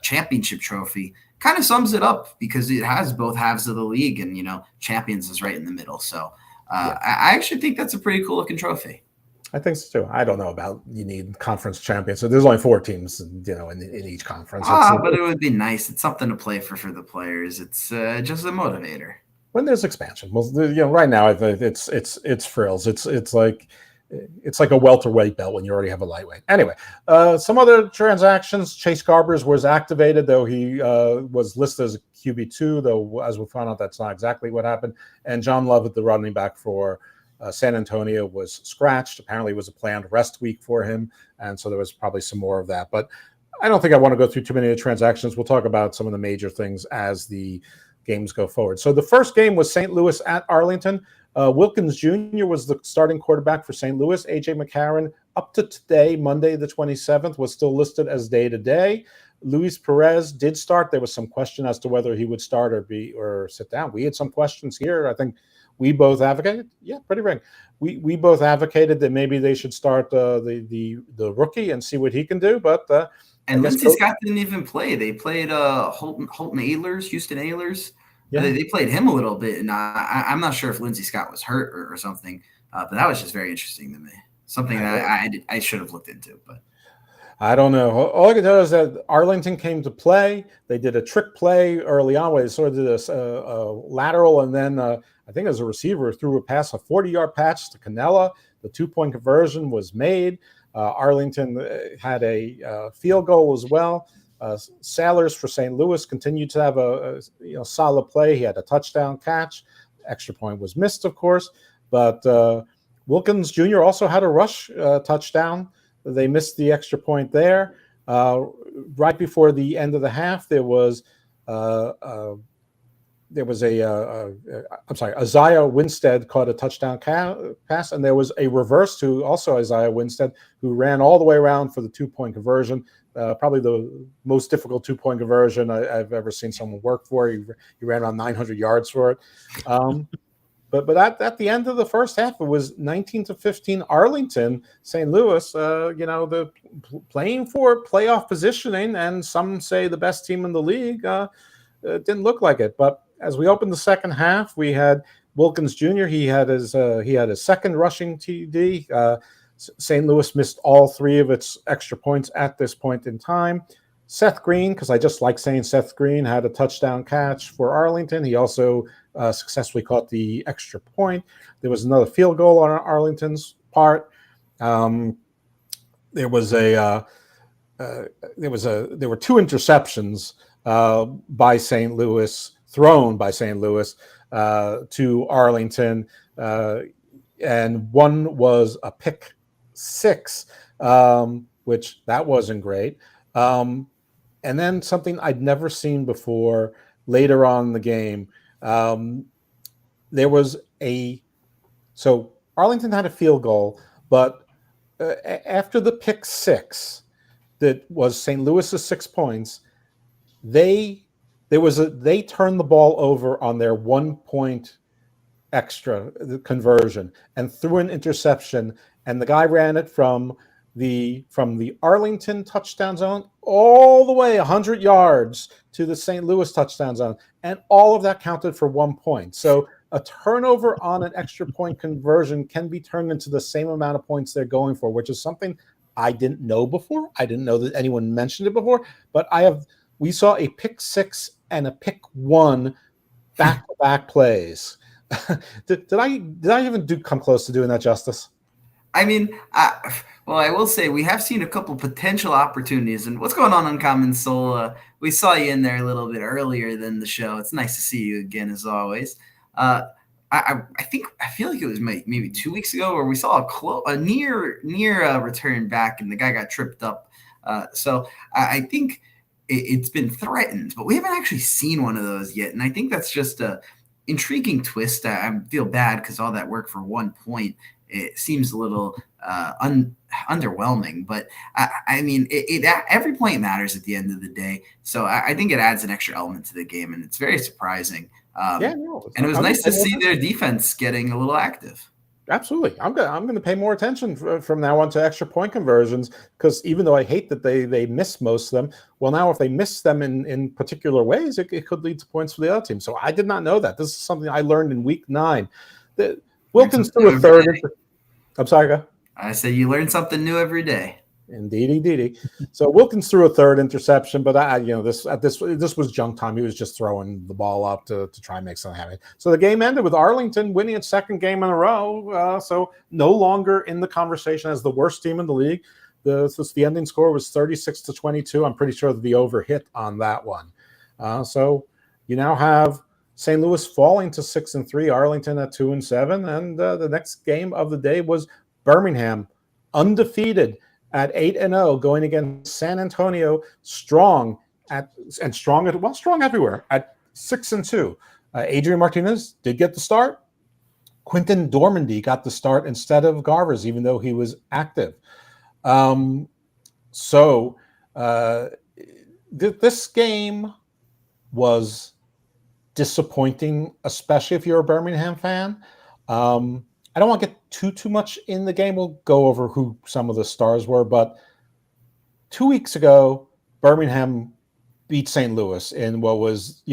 championship trophy kind of sums it up because it has both halves of the league, and champions is right in the middle. So I actually think that's a pretty cool looking trophy. I think so too. I don't know about you need conference champions. So there's only 4 teams, in each conference. But it would be nice. It's something to play for the players. It's just a motivator. When there's expansion, well, right now it's frills. It's like a welterweight belt when you already have a lightweight. Anyway, some other transactions. Chase Garbers was activated, though he was listed as a QB2. Though, as we found out, that's not exactly what happened. And John Lovett, the running back for San Antonio, was scratched. Apparently, it was a planned rest week for him, and so there was probably some more of that. But I don't think I want to go through too many of the transactions. We'll talk about some of the major things as the games go forward. So the first game was St. Louis at Arlington. Wilkins Jr. was the starting quarterback for St. Louis. A.J. McCarron, up to today, Monday the 27th, was still listed as day-to-day. Luis Perez did start. There was some question as to whether he would start or sit down. We had some questions here. I think we both advocated. Yeah, pretty right. We both advocated that maybe they should start the rookie and see what he can do. But and Lindsey Scott didn't even play. They played Holton Ahlers, Houston Ahlers. Yeah. They played him a little bit, and I'm not sure if Lindsey Scott was hurt or something, but that was just very interesting to me. Something that I should have looked into. But I don't know. All I can tell you is that Arlington came to play. They did a trick play early on where they sort of did a lateral, and then I think as a receiver threw a pass, a 40-yard patch to Canella. The 2-point conversion was made. Arlington had a field goal as well. Sailors for St. Louis continued to have a solid play. He had a touchdown catch. Extra point was missed, of course, but Wilkins Jr. also had a rush touchdown. They missed the extra point there. Right before the end of the half, there was Isaiah Winstead caught a touchdown pass, and there was a reverse to also Isaiah Winstead, who ran all the way around for the 2-point conversion. Probably the most difficult 2-point conversion I've ever seen someone work for. He ran around 900 yards for it. But at the end of the first half, it was 19-15 Arlington. St. Louis, the playing for playoff positioning, and some say the best team in the league. Didn't look like it. But as we opened the second half, we had Wilkins Jr. He had his second rushing TD. St. Louis missed all 3 of its extra points at this point in time. Seth Green, because I just like saying Seth Green, had a touchdown catch for Arlington. He also successfully caught the extra point. There was another field goal on Arlington's part. There were 2 interceptions by St. Louis, thrown by St. Louis to Arlington, and one was a pick 6, which that wasn't great. And then something I'd never seen before later on in the game. There was so Arlington had a field goal, but after the pick 6, that was St. Louis's 6 points, they turned the ball over on their 1-point extra conversion and threw an interception, and the guy ran it from the Arlington touchdown zone all the way 100 yards to the St. Louis touchdown zone, and all of that counted for 1 point. So a turnover on an extra point conversion can be turned into the same amount of points they're going for, which is something I didn't know before. I didn't know that anyone mentioned it before, but we saw a pick 6 and a pick 1 back-to-back plays. Did I even come close to doing that justice? I mean, I will say we have seen a couple potential opportunities. And what's going on, Uncommon Soul? We saw you in there a little bit earlier than the show. It's nice to see you again, as always. I feel like it was maybe 2 weeks ago where we saw a near return back, and the guy got tripped up. So I think it's been threatened, but we haven't actually seen one of those yet. And I think that's just a intriguing twist. I feel bad because all that work for 1 point, it seems a little underwhelming, but I mean, every point matters at the end of the day. So I think it adds an extra element to the game, and it's very surprising. And it was nice to see their defense getting a little active. Absolutely. I'm going to pay more attention from now on to extra point conversions, because even though I hate that they miss most of them, well, now if they miss them in particular ways, it could lead to points for the other team. So I did not know that. This is something I learned in week 9. Wilkins threw a third. I'm sorry, go. I say you learn something new every day. Indeedy. So Wilkins threw a third interception, but this was junk time. He was just throwing the ball up to try and make something happen. So the game ended with Arlington winning its second game in a row. So no longer in the conversation as the worst team in the league. The ending score was 36-22. I'm pretty sure that the over hit on that one. So you now have St. Louis falling to 6-3, Arlington at 2-7, and the next game of the day was Birmingham, undefeated at 8-0, going against San Antonio, strong everywhere at 6-2. Adrian Martinez did get the start. Quinton Dormandy got the start instead of Garvers, even though he was active. This game was disappointing, especially if you're a Birmingham fan. I don't want to get too much in the game. We'll go over who some of the stars were, but 2 weeks ago, Birmingham beat St. Louis in what was,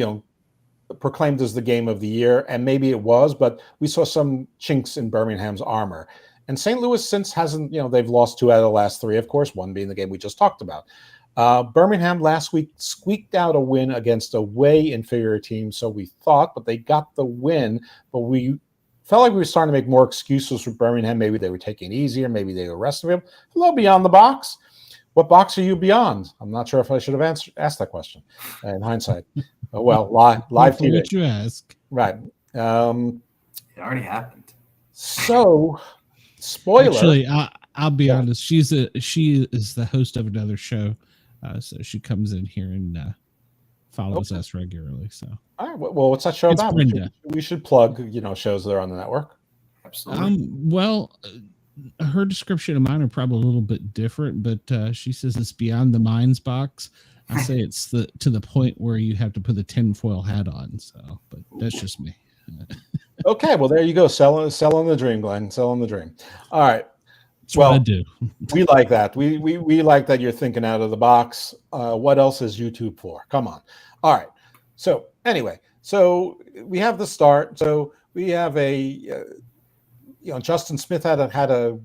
proclaimed as the game of the year, and maybe it was, but we saw some chinks in Birmingham's armor. And St. Louis since hasn't, they've lost 2 out of the last 3, of course, one being the game we just talked about. Birmingham last week squeaked out a win against a way inferior team, so we thought, but they got the win. But we felt like we were starting to make more excuses for Birmingham. Maybe they were taking it easier. Maybe they were resting him. Hello, Beyond the Box. What box are you beyond? I'm not sure if I should have asked that question in hindsight. Well, live TV. What you ask. Right. It already happened. So, spoiler. Actually, I'll be honest. She is the host of another show, so she comes in here and follows us regularly. So, all right. Well, what's that show it's about? Brenda. We should plug, shows that are on the network. Absolutely. Well, her description of mine are probably a little bit different, but she says it's beyond the minds box. I say it's to the point where you have to put the tinfoil hat on. So, but that's just me. Okay, well, there you go. Selling the dream, Glenn. Selling the dream. All right. That's what I do. We like that. We like that you're thinking out of the box. What else is YouTube for? Come on. All right. So anyway, we have the start. So we have Justin Smith had a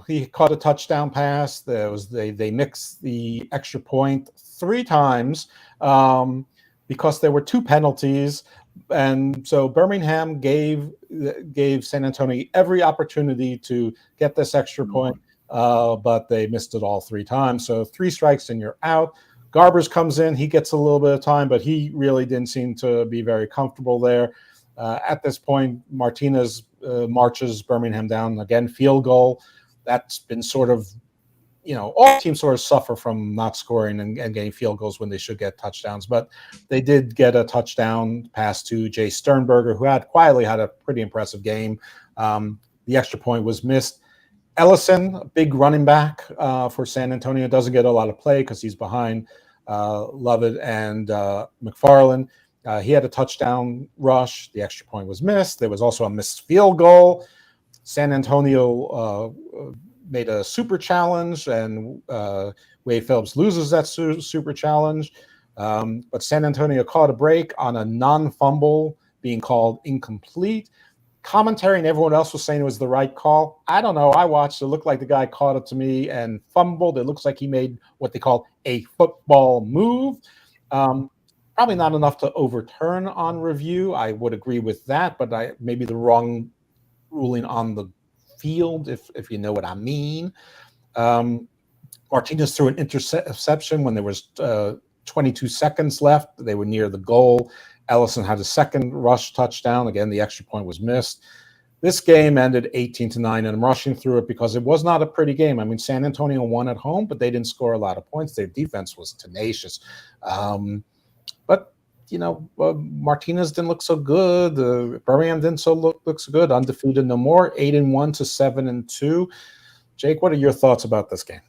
he caught a touchdown pass. They mixed the extra point 3 times because there were 2 penalties. And so Birmingham gave San Antonio every opportunity to get this extra point, but they missed it all 3 times. So 3 strikes and you're out. Garbers comes in. He gets a little bit of time, but he really didn't seem to be very comfortable there. At this point, Martinez marches Birmingham down again. Field goal. That's been sort of, all teams sort of suffer from not scoring and getting field goals when they should get touchdowns. But they did get a touchdown pass to Jay Sternberger, who quietly had a pretty impressive game. The extra point was missed. Ellison, a big running back for San Antonio, doesn't get a lot of play because he's behind Lovett and McFarland. He had a touchdown rush. The extra point was missed. There was also a missed field goal. San Antonio made a super challenge, and Wade Phillips loses that super challenge. But San Antonio caught a break on a non-fumble being called incomplete. Commentary and everyone else was saying it was the right call. I don't know. I watched. It looked like the guy caught it to me and fumbled. It looks like he made what they call a football move. Probably not enough to overturn on review. I would agree with that, but maybe the wrong ruling on the field, if you know what I mean. Martinez threw an interception when there was 22 seconds left. They were near the goal. Ellison had a second rush touchdown. Again, the extra point was missed. This game ended 18-9, and I'm rushing through it because it was not a pretty game. I mean, San Antonio won at home, but they didn't score a lot of points. Their defense was tenacious. But Martinez didn't look so good. Birmingham didn't look so good. Undefeated no more. 8-1 to 7-2. Jake, what are your thoughts about this game?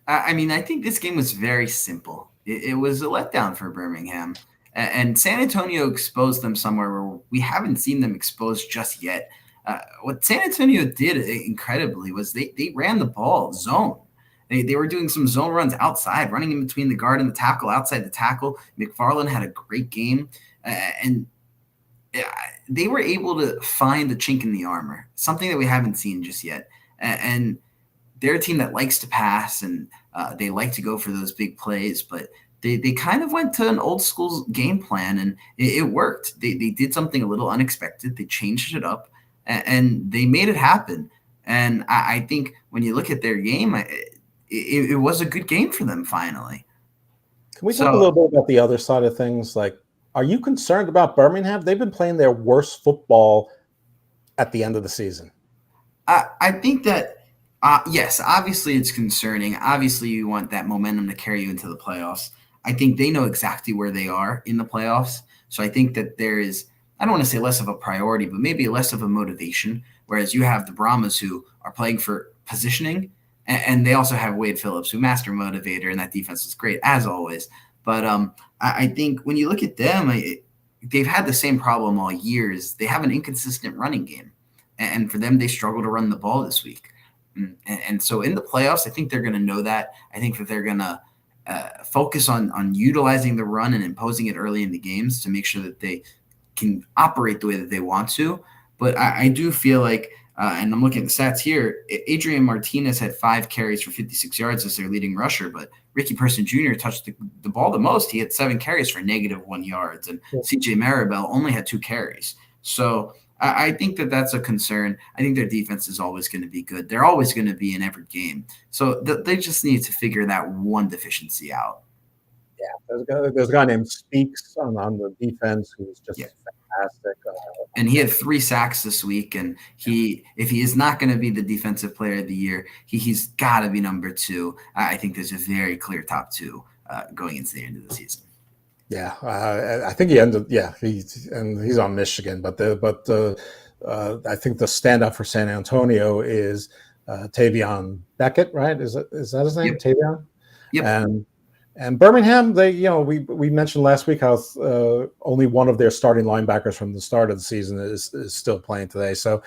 I mean, I think this game was very simple. It was a letdown for Birmingham. And San Antonio exposed them somewhere where we haven't seen them exposed just yet. What San Antonio did incredibly was they ran the ball zone. They were doing some zone runs outside, running in between the guard and the tackle, outside the tackle. McFarland had a great game. And they were able to find the chink in the armor, something that we haven't seen just yet. And they're a team that likes to pass, and they like to go for those big plays, but they kind of went to an old school game plan, and it worked. They did something a little unexpected. They changed it up, and they made it happen. And I think when you look at their game, it was a good game for them finally. Can we talk a little bit about the other side of things? Like, are you concerned about Birmingham? They've been playing their worst football at the end of the season. I think that, yes, obviously it's concerning. Obviously you want that momentum to carry you into the playoffs. I think they know exactly where they are in the playoffs. So I think that there is, I don't want to say less of a priority, but maybe less of a motivation. Whereas you have the Brahmas who are playing for positioning, and they also have Wade Phillips, who master motivator, and that defense is great as always. But I think when you look at them, they've had the same problem all years. They have an inconsistent running game. And for them, they struggle to run the ball this week. And so in the playoffs, I think they're going to know that. I think that they're going to focus on utilizing the run and imposing it early in the games to make sure that they can operate the way that they want to. But I do feel like And I'm looking at the stats here. Adrian Martinez had 5 carries for 56 yards as their leading rusher, but Ricky Person Jr. touched the ball the most. He had 7 carries for -1 yards, and CJ Maribel only had 2 carries. So I think that's a concern. I think their defense is always going to be good. They're always going to be in every game. So they just need to figure that one deficiency out. Yeah, there's a guy named Speaks on the defense who's just fantastic. And he had 3 sacks this week, and if he is not going to be the defensive player of the year, he's got to be number 2. I think there's a very clear top 2 going into the end of the season. Yeah, I think he ended. Yeah, he's on Michigan, but I think the standout for San Antonio is Tavion Beckett, right? Is that his name? Yep. Tavion. Yep. And Birmingham, we mentioned last week how only one of their starting linebackers from the start of the season is still playing today. So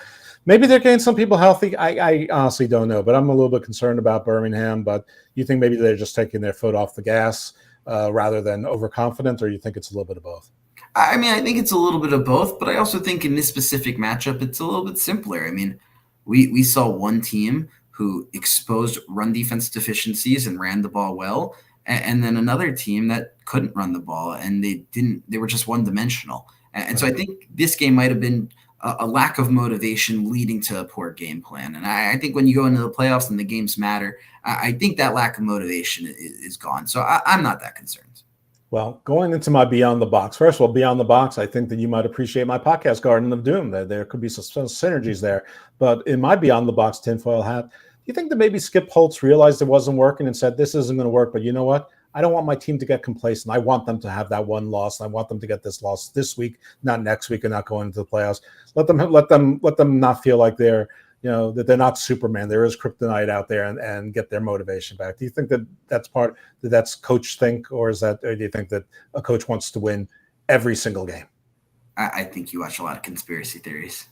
maybe they're getting some people healthy. I honestly don't know, but I'm a little bit concerned about Birmingham. But you think maybe they're just taking their foot off the gas rather than overconfident, or you think it's a little bit of both? I mean, I think it's a little bit of both, but I also think in this specific matchup, it's a little bit simpler. I mean, we saw one team who exposed run defense deficiencies and ran the ball well, and then another team that couldn't run the ball, and they were just one-dimensional. And so I think this game might have been a lack of motivation leading to a poor game plan. And I think when you go into the playoffs and the games matter, I think that lack of motivation is gone. So I'm not that concerned. Well, going into my Beyond the Box, first of all, Beyond the Box, I think that you might appreciate my podcast, Garden of Doom. There could be some synergies there. But in my Beyond the Box tinfoil hat, do you think that maybe Skip Holtz realized it wasn't working and said, this isn't going to work, but you know what? I don't want my team to get complacent. I want them to have that one loss. I want them to get this loss this week, not next week, and not going into the playoffs. Let them not feel like that they're not Superman. There is kryptonite out there, and get their motivation back. Do you think that's coach think, or do you think that a coach wants to win every single game? I think you watch a lot of conspiracy theories.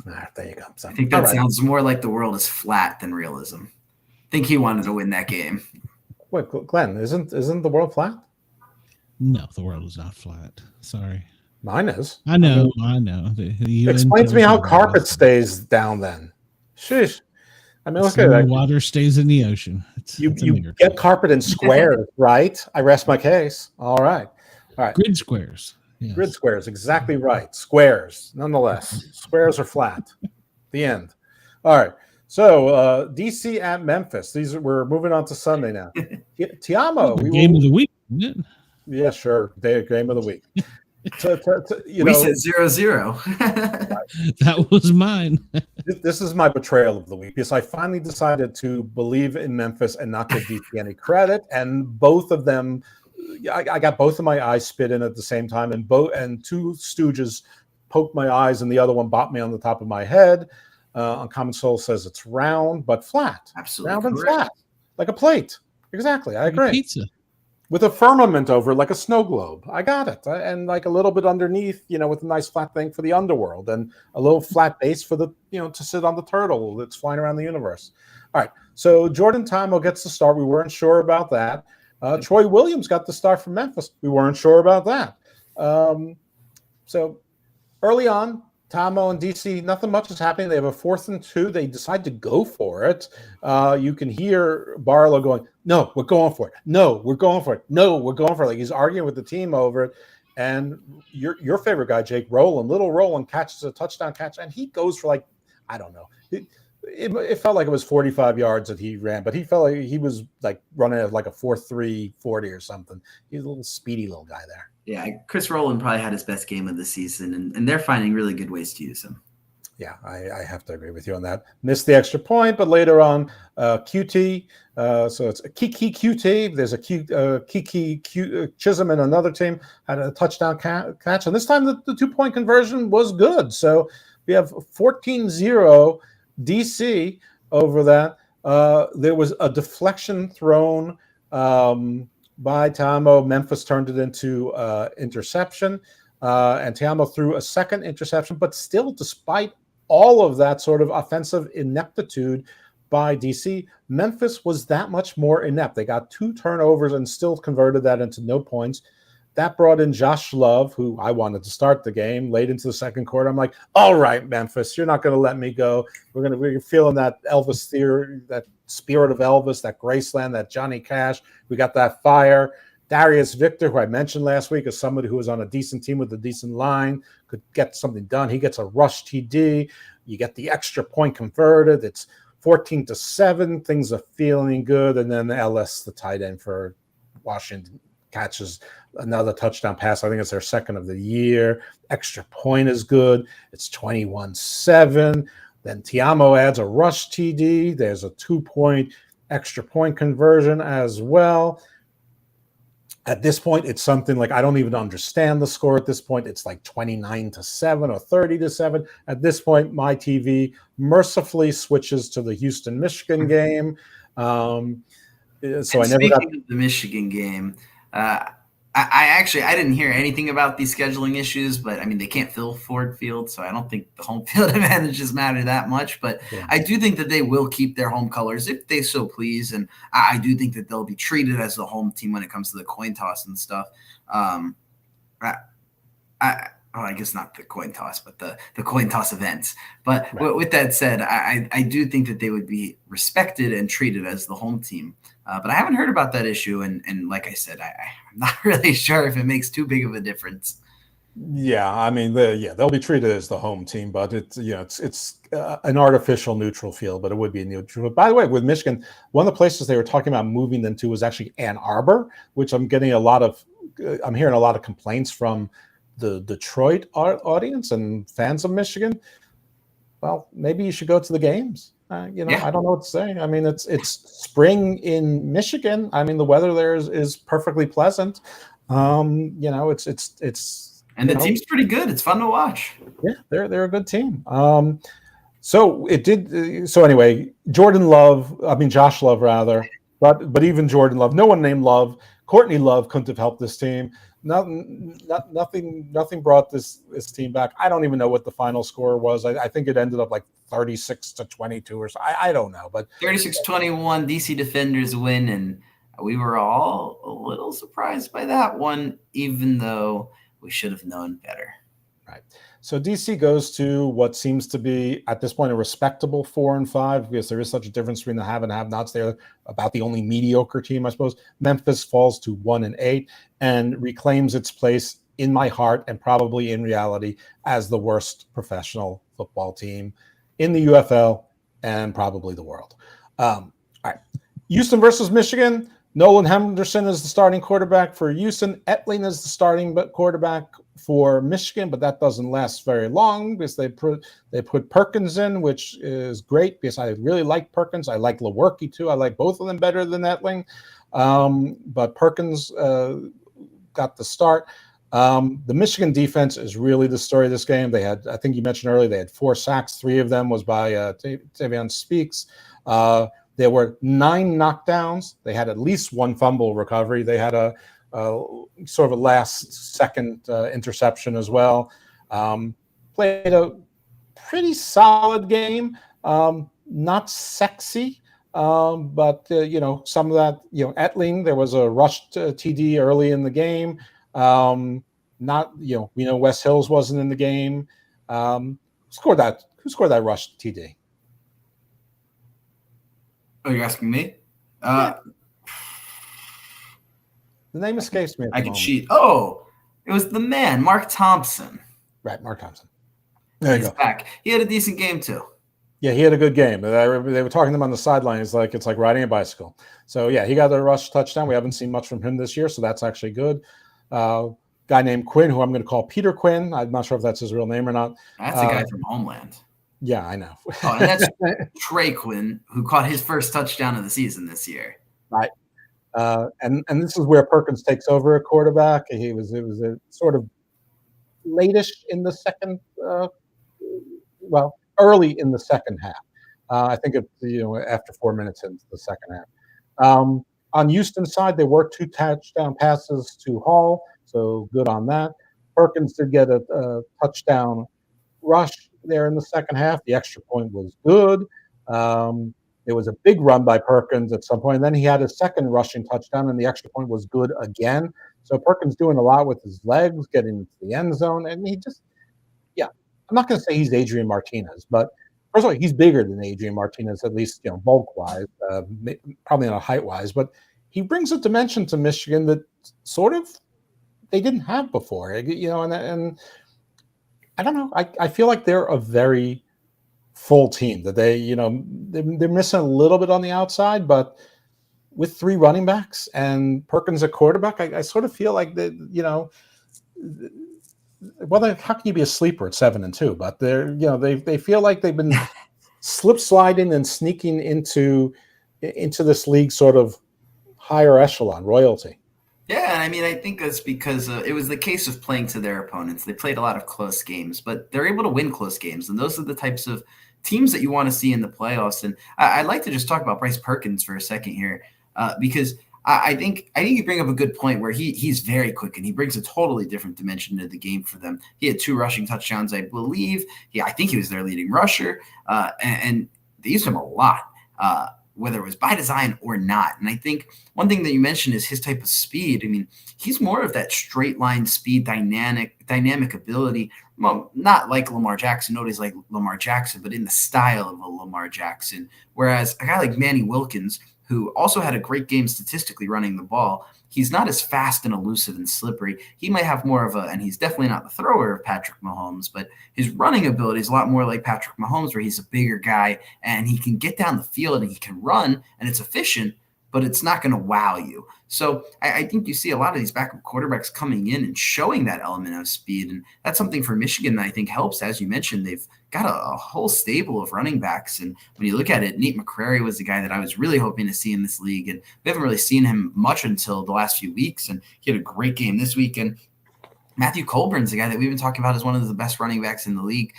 There you go. So, I think that sounds more like the world is flat than realism. I think he wanted to win that game. Wait, Glenn, isn't the world flat? No, the world is not flat. Sorry. Mine is. I know. Explain to me how carpet stays down then. Sheesh. I mean, look at that. Water stays in the ocean. You get carpet in squares, right? I rest my case. All right. Grid squares. Yes. Grid squares, exactly right. Squares, nonetheless. Squares are flat. The end. All right. So DC at Memphis. We're moving on to Sunday now. Tiamo, game of the week, isn't it? Yeah, sure. Game of the week. We said 0-0. That was mine. This is my betrayal of the week, because I finally decided to believe in Memphis and not give DC any credit. And both of them, I got both of my eyes spit in at the same time, and two stooges poked my eyes, and the other one bopped me on the top of my head. Uncommon Soul says it's round but flat. Absolutely round correct. And flat, like a plate. Exactly, I agree. Pizza with a firmament over it, like a snow globe. I got it, and like a little bit underneath, with a nice flat thing for the underworld, and a little flat base for the, to sit on the turtle that's flying around the universe. All right, so Jordan Tamo gets the start. We weren't sure about that. Troy Williams got the start from Memphis. We weren't sure about that. So early on, Tamo and DC, nothing much is happening. They have a 4th and 2. They decide to go for it. You can hear Barlow going, no, we're going for it. No, we're going for it. No, we're going for it. Like he's arguing with the team over it. And your favorite guy, Jake Little Roland catches a touchdown catch, and he goes for like, I don't know. It felt like it was 45 yards that he ran, but he felt like he was like running at like a 4.3 40 or something. He's a little speedy little guy there. Yeah, Chris Rowland probably had his best game of the season, and they're finding really good ways to use him. Yeah, I have to agree with you on that. Missed the extra point, but later on, QT. So it's a Kiki QT. There's a Kiki Chisholm and another team had a touchdown catch. And this time the 2-point conversion was good. So we have 14-0 DC over that. There was a deflection thrown by Tiamo. Memphis turned it into interception. And Tiamo threw a second interception, but still, despite all of that sort of offensive ineptitude by DC, Memphis was that much more inept. They got 2 turnovers and still converted that into no points. that brought in Josh Love, who I wanted to start the game late into the second quarter. I'm like, all right, Memphis, you're not going to let me go. We're feeling that Elvis theory, that spirit of Elvis, that Graceland, that Johnny Cash. We got that fire. Darius Victor, who I mentioned last week, is somebody who was on a decent team with a decent line, could get something done. He gets a rush TD. You get the extra point converted. It's 14-7. Things are feeling good. And then Ellis, the tight end for Washington, catches another touchdown pass. I think it's their second of the year. Extra point is good. It's 21-7. Then Tiamo adds a rush TD. There's a 2-point extra point conversion as well. At this point, it's something like, I don't even understand the score at this point. It's like 29-7 or 30-7. At this point, my TV mercifully switches to the Houston, Michigan game. So I never got the Michigan game. I didn't hear anything about these scheduling issues, but I mean, they can't fill Ford Field, so I don't think the home field advantages matter that much. But yeah. I do think that they will keep their home colors if they so please, and I do think that they'll be treated as the home team when it comes to the coin toss and stuff. I guess not the coin toss, but the coin toss events. But right. With that said, I do think that they would be respected and treated as the home team. But I haven't heard about that issue, and like I said, I'm not really sure if it makes too big of a difference. Yeah, I mean, they'll be treated as the home team, but it's an artificial neutral field, but it would be a neutral. By the way, with Michigan, one of the places they were talking about moving them to was actually Ann Arbor, which I'm hearing a lot of complaints from the Detroit audience and fans of Michigan. Well, maybe you should go to the games. I don't know what to say. I mean, it's spring in Michigan. I mean, the weather there is perfectly pleasant. It's and the team's pretty good. It's fun to watch. Yeah, they're a good team. So anyway, Josh Love rather, but even Jordan Love, no one named Love. Courtney Love couldn't have helped this team. Nothing brought this team back. I don't even know what the final score was. I think it ended up like 36-22 or so. I don't know, but 36-21 DC Defenders win, and we were all a little surprised by that one, even though we should have known better. Right. So DC goes to what seems to be at this point a respectable 4-5, because there is such a difference between the have and have-nots. They're about the only mediocre team, I suppose. Memphis falls to 1-8 and reclaims its place in my heart and probably in reality as the worst professional football team in the UFL and probably the world. All right. Houston versus Michigan. Nolan Henderson is the starting quarterback for Houston. Etling is the starting quarterback for Michigan, but that doesn't last very long because they put Perkins in, which is great because I really like Perkins. I like Lewerke too. I like both of them better than Etling, but Perkins got the start. The Michigan defense is really the story of this game. They had, I think you mentioned earlier, they had 4 sacks. 3 of them was by Tavion Speaks. There were 9 knockdowns. They had at least 1 fumble recovery. They had a sort of a last-second interception as well. Played a pretty solid game. Not sexy, but some of that. Etling, there was a rushed TD early in the game. We know Wes Hills wasn't in the game. Who scored that rushed TD? Oh, you're asking me? Yeah. The name escapes me. I can cheat. Oh, it was the man, Mark Thompson. Right, Mark Thompson. There you go. Back. He had a decent game too. Yeah, he had a good game. They were talking to him on the sideline. It's like riding a bicycle. So yeah, he got a rush touchdown. We haven't seen much from him this year, so that's actually good. Guy named Quinn, who I'm going to call Peter Quinn. I'm not sure if that's his real name or not. That's a guy from Homeland. Yeah, I know. Oh, and that's Trey Quinn, who caught his first touchdown of the season this year. Right. And this is where Perkins takes over at quarterback. It was a sort of late-ish in the second, early in the second half. I think after 4 minutes into the second half. On Houston's side, there were 2 touchdown passes to Hall, so good on that. Perkins did get a touchdown rush there in the second half. The extra point was good. There was a big run by Perkins at some point, and then he had a second rushing touchdown, and the extra point was good again. So Perkins doing a lot with his legs, getting into the end zone, and he just, yeah. I'm not going to say he's Adrian Martinez, but first of all, he's bigger than Adrian Martinez, at least bulk wise, probably not height wise. But he brings a dimension to Michigan that sort of they didn't have before. And I don't know. I feel like they're a very full team. That they're missing a little bit on the outside, but with 3 running backs and Perkins at quarterback, I sort of feel like that. Well, how can you be a sleeper at 7-2? But they feel like they've been slip sliding and sneaking into this league sort of higher echelon royalty. Yeah, and I mean, I think that's because it was the case of playing to their opponents. They played a lot of close games, but they're able to win close games, and those are the types of teams that you want to see in the playoffs. And I'd like to just talk about Bryce Perkins for a second here, because I think you bring up a good point where he's very quick and he brings a totally different dimension to the game for them. He had 2 rushing touchdowns, I believe. I think he was their leading rusher, and they used him a lot, whether it was by design or not. And I think one thing that you mentioned is his type of speed. I mean, he's more of that straight line speed, dynamic ability. Well, not like Lamar Jackson. Nobody's like Lamar Jackson, but in the style of a Lamar Jackson. Whereas a guy like Manny Wilkins, who also had a great game statistically running the ball, he's not as fast and elusive and slippery. He might have more of and he's definitely not the thrower of Patrick Mahomes, but his running ability is a lot more like Patrick Mahomes, where he's a bigger guy and he can get down the field and he can run and it's efficient, but it's not going to wow you. So I think you see a lot of these backup quarterbacks coming in and showing that element of speed. And that's something for Michigan that I think helps. As you mentioned, they've got a whole stable of running backs. And when you look at it, Nate McCrary was the guy that I was really hoping to see in this league. And we haven't really seen him much until the last few weeks. And he had a great game this weekend. Matthew Colburn's the guy that we've been talking about as one of the best running backs in the league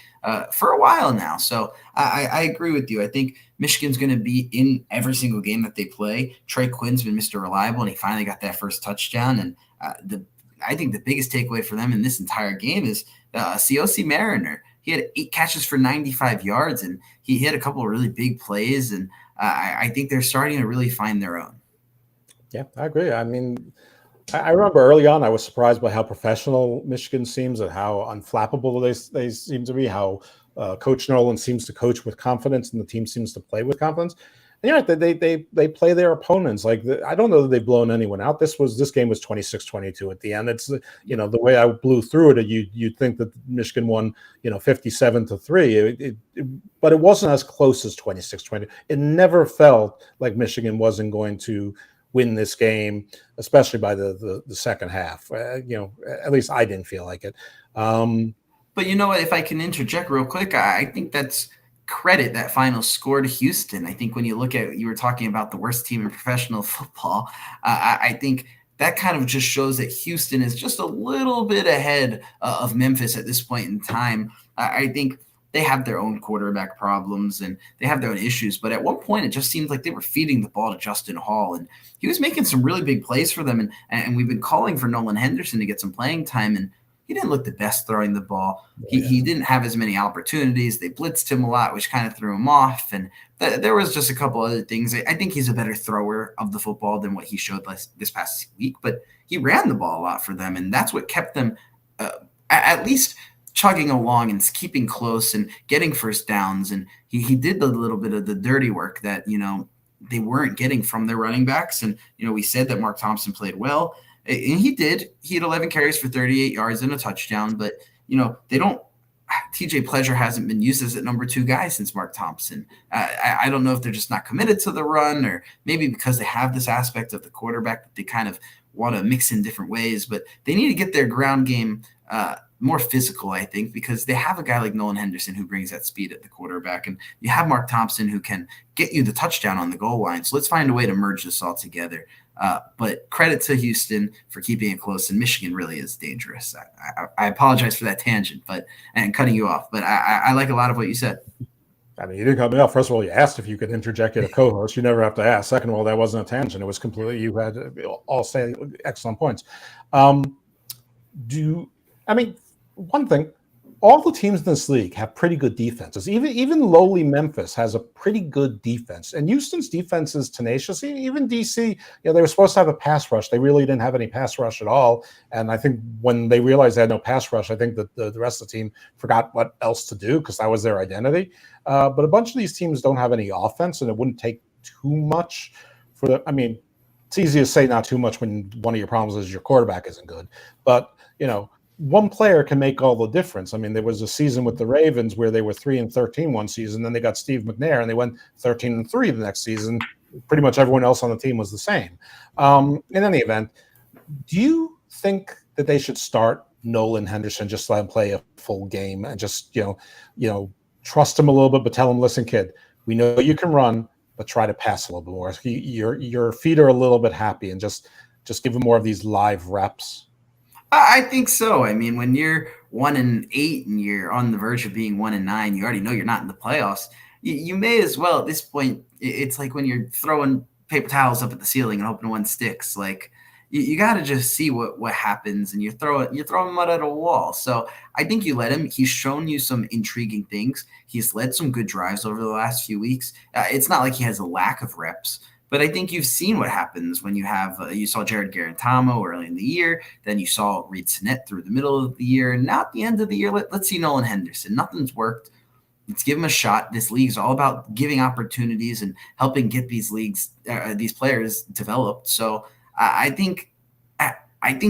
for a while now. So I agree with you. I think Michigan's going to be in every single game that they play. Trey Quinn's been Mr. Reliable, and he finally got that first touchdown. And I think the biggest takeaway for them in this entire game is COC Mariner. He had 8 catches for 95 yards, and he hit a couple of really big plays. And I think they're starting to really find their own. Yeah, I agree. I mean, I remember early on, I was surprised by how professional Michigan seems and how unflappable they seem to be, how Coach Nolan seems to coach with confidence and the team seems to play with confidence. And they play their opponents. I don't know that they've blown anyone out. This game was 26-22 at the end. It's, the way I blew through it, you'd think that Michigan won, 57-3. But it wasn't as close as 26-20. It never felt like Michigan wasn't going to win this game, especially by the second half. At least I didn't feel like it. But you know what? If I can interject real quick, I think that's credit that final score to Houston. I think when you look at, you were talking about the worst team in professional football, I think that kind of just shows that Houston is just a little bit ahead of Memphis at this point in time. I think they have their own quarterback problems and they have their own issues. But at one point, it just seemed like they were feeding the ball to Justin Hall. And he was making some really big plays for them. And we've been calling for Nolan Henderson to get some playing time. And he didn't look the best throwing the ball. He didn't have as many opportunities. They blitzed him a lot, which kind of threw him off. And there was just a couple other things. I think he's a better thrower of the football than what he showed this past week. But he ran the ball a lot for them. And that's what kept them at least – chugging along and keeping close and getting first downs. And he did a little bit of the dirty work that, they weren't getting from their running backs. And, we said that Mark Thompson played well, and he did. He had 11 carries for 38 yards and a touchdown, but, TJ Pleasure hasn't been used as a number 2 guy since Mark Thompson. I don't know if they're just not committed to the run, or maybe because they have this aspect of the quarterback that they kind of want to mix in different ways, but they need to get their ground game more physical, I think, because they have a guy like Nolan Henderson who brings that speed at the quarterback, and you have Mark Thompson who can get you the touchdown on the goal line. So let's find a way to merge this all together. But credit to Houston for keeping it close, and Michigan really is dangerous. I apologize for that tangent and cutting you off, but I like a lot of what you said. I mean, you didn't cut me off. First of all, you asked if you could interject at a co-host. You never have to ask. Second of all, that wasn't a tangent. It was completely, you had all say excellent points. One thing, all the teams in this league have pretty good defenses. Even lowly Memphis has a pretty good defense, and Houston's defense is tenacious. Even DC, they were supposed to have a pass rush. They really didn't have any pass rush at all. And I think when they realized they had no pass rush, I think that the rest of the team forgot what else to do because that was their identity. But a bunch of these teams don't have any offense, and it wouldn't take too much for them. I mean, it's easy to say not too much when one of your problems is your quarterback isn't good, but one player can make all the difference. I mean, there was a season with the Ravens where they were 3-13 one season, then they got Steve McNair and they went 13-3 the next season. Pretty much everyone else on the team was the same. In any event, do you think that they should start Nolan Henderson, just let him play a full game and just trust him a little bit, but tell him, listen, kid, we know you can run, but try to pass a little bit more. Your feet are a little bit happy, and just give him more of these live reps? I think so. I mean, when you're 1-8 and you're on the verge of being 1-9, you already know you're not in the playoffs. You may as well at this point. It's like when you're throwing paper towels up at the ceiling and hoping one sticks. Like you got to just see what happens, and you're throwing mud at a wall. So I think you let him. He's shown you some intriguing things. He's led some good drives over the last few weeks. It's not like he has a lack of reps. But I think you've seen what happens when you have you saw Jared Garantamo early in the year, then you saw Reed Sinnett through the middle of the year, and now at the end of the year, let's see Nolan Henderson. Nothing's worked. Let's give him a shot. This league is all about giving opportunities and helping get these players developed. So I think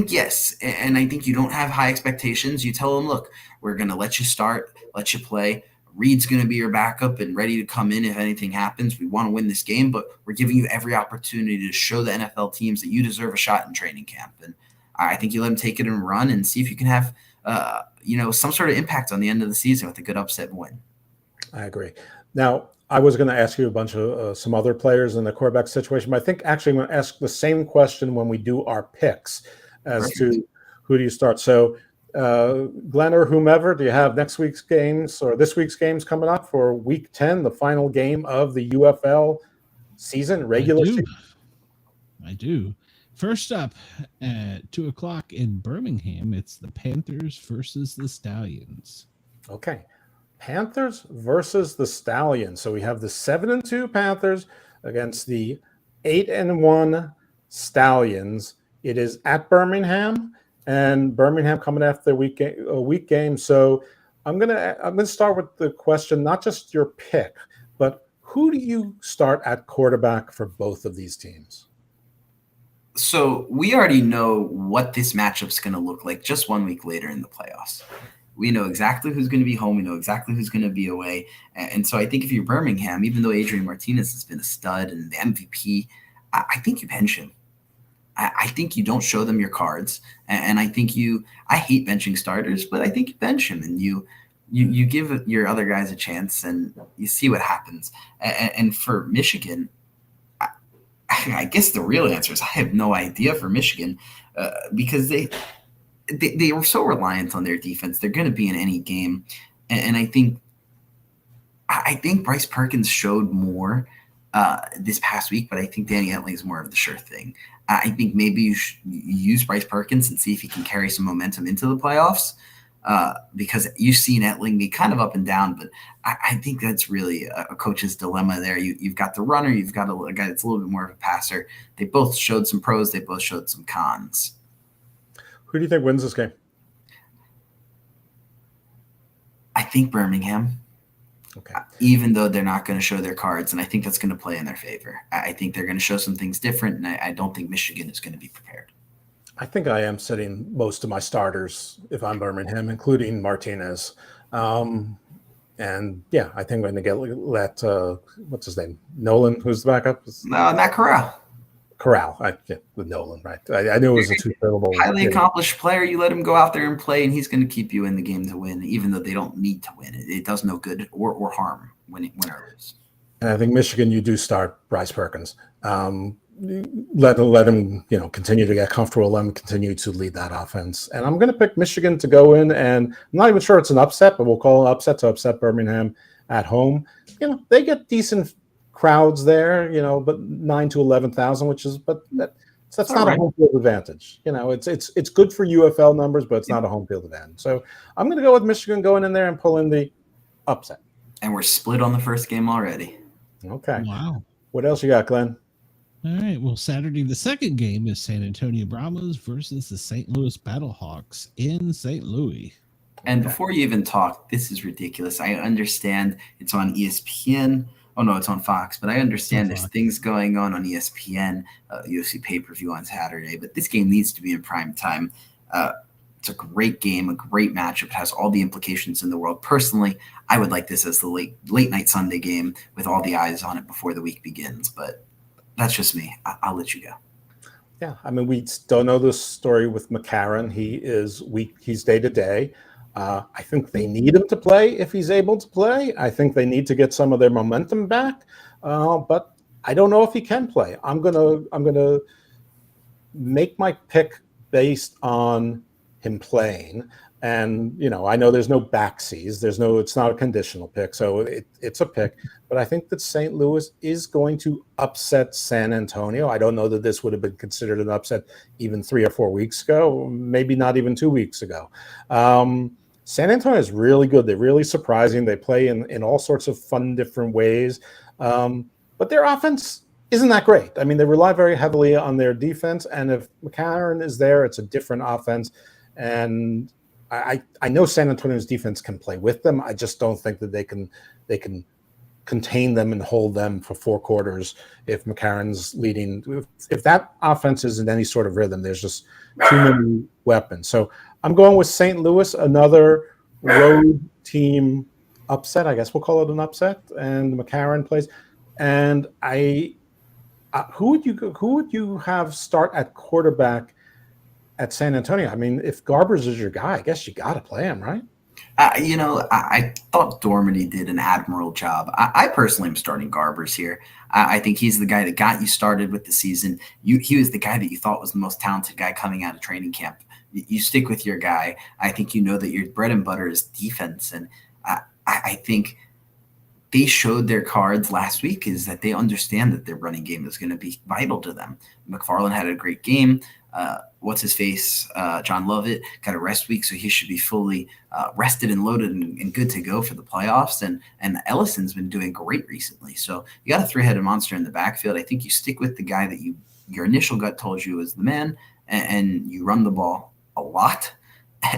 yes, and I think you don't have high expectations. You tell them, look, we're going to let you start, let you play. Reed's going to be your backup and ready to come in if anything happens. We want to win this game, but we're giving you every opportunity to show the NFL teams that you deserve a shot in training camp. And I think you let him take it and run and see if you can have, some sort of impact on the end of the season with a good upset win. I agree. Now, I was going to ask you a bunch of some other players in the quarterback situation, but I think actually I'm going to ask the same question when we do our picks as to who do you start. So, Glenn or whomever, do you have next week's games or this week's games coming up for week 10, the final game of the UFL season, regular season? I do. First up at 2:00 in Birmingham, it's the Panthers versus the Stallions. Okay. Panthers versus the Stallions. So we have the 7-2 Panthers against the 8-1 Stallions. It is at Birmingham. And Birmingham coming after a week game. So I'm gonna start with the question, not just your pick, but who do you start at quarterback for both of these teams? So we already know what this matchup's going to look like just 1 week later in the playoffs. We know exactly who's going to be home. We know exactly who's going to be away. And so I think if you're Birmingham, even though Adrian Martinez has been a stud and the MVP, I think you bench him. I think you don't show them your cards, and I think I hate benching starters, but I think you bench him and you give your other guys a chance and you see what happens. And for Michigan, I guess the real answer is I have no idea for Michigan because they were so reliant on their defense. They're going to be in any game, and I think Bryce Perkins showed more this past week, but I think Danny Etling is more of the sure thing. I think maybe you use Bryce Perkins and see if he can carry some momentum into the playoffs because you've seen Etling be kind of up and down, but I think that's really a coach's dilemma there. You've got the runner, you've got a guy that's a little bit more of a passer. They both showed some pros, they both showed some cons. Who do you think wins this game? I think Birmingham. Okay. Even though they're not going to show their cards, and I think that's going to play in their favor. I think they're going to show some things different, and I don't think Michigan is going to be prepared. I think I am sitting most of my starters if I'm Birmingham, including Martinez. And yeah, I think we're going to let what's his name? Nolan, who's the backup? No, Matt Corral. With Nolan, right? I knew it was a too terrible. Highly accomplished player. You let him go out there and play, and he's going to keep you in the game to win, even though they don't need to win. It does no good or harm when it loses. And I think Michigan, you do start Bryce Perkins. Let him, continue to get comfortable. Let him continue to lead that offense. And I'm going to pick Michigan to go in, and I'm not even sure it's an upset, but we'll call it upset to upset Birmingham at home. They get decent crowds there, but 9,000 to 11,000, So that's not a home field advantage. It's good for UFL numbers, but it's not a home field advantage. So I'm going to go with Michigan going in there and pulling the upset. And we're split on the first game already. Okay. Wow. What else you got, Glenn? All right. Well, Saturday, the second game is San Antonio Brahmas versus the St. Louis Battlehawks in St. Louis. And before you even talk, this is ridiculous. I understand it's on ESPN. Oh, no, it's on Fox. But I understand there's things going on ESPN, UFC pay-per-view on Saturday. But this game needs to be in prime time. It's a great game, a great matchup. It has all the implications in the world. Personally, I would like this as the late night Sunday game with all the eyes on it before the week begins. But that's just me. I'll let you go. Yeah, I mean, we don't know the story with McCarron. He's day to day. I think they need him to play if he's able to play. I think they need to get some of their momentum back. But I don't know if he can play. I'm gonna make my pick based on him playing. And I know there's no backsies. It's not a conditional pick, so it's a pick. But I think that St. Louis is going to upset San Antonio. I don't know that this would have been considered an upset even 3 or 4 weeks ago, maybe not even 2 weeks ago. San Antonio is really good. They're really surprising. They play in all sorts of fun, different ways. But their offense isn't that great. I mean, they rely very heavily on their defense. And if McCarron is there, it's a different offense. And I know San Antonio's defense can play with them. I just don't think that they can contain them and hold them for 4 quarters if McCarron's leading. If that offense is in any sort of rhythm, there's just too many weapons. So I'm going with St. Louis, another road team upset. I guess we'll call it an upset. And McCarron plays. And who would you have start at quarterback at San Antonio? I mean, if Garbers is your guy, I guess you got to play him, right? I thought Dormady did an admirable job. I personally am starting Garbers here. I think he's the guy that got you started with the season. He was the guy that you thought was the most talented guy coming out of training camp. You stick with your guy. I think that your bread and butter is defense. And I think they showed their cards last week is that they understand that their running game is going to be vital to them. McFarland had a great game. John Lovett got a rest week, so he should be fully rested and loaded and good to go for the playoffs. And Ellison's been doing great recently. So you got a 3-headed monster in the backfield. I think you stick with the guy that your initial gut told you was the man, and you run the ball a lot,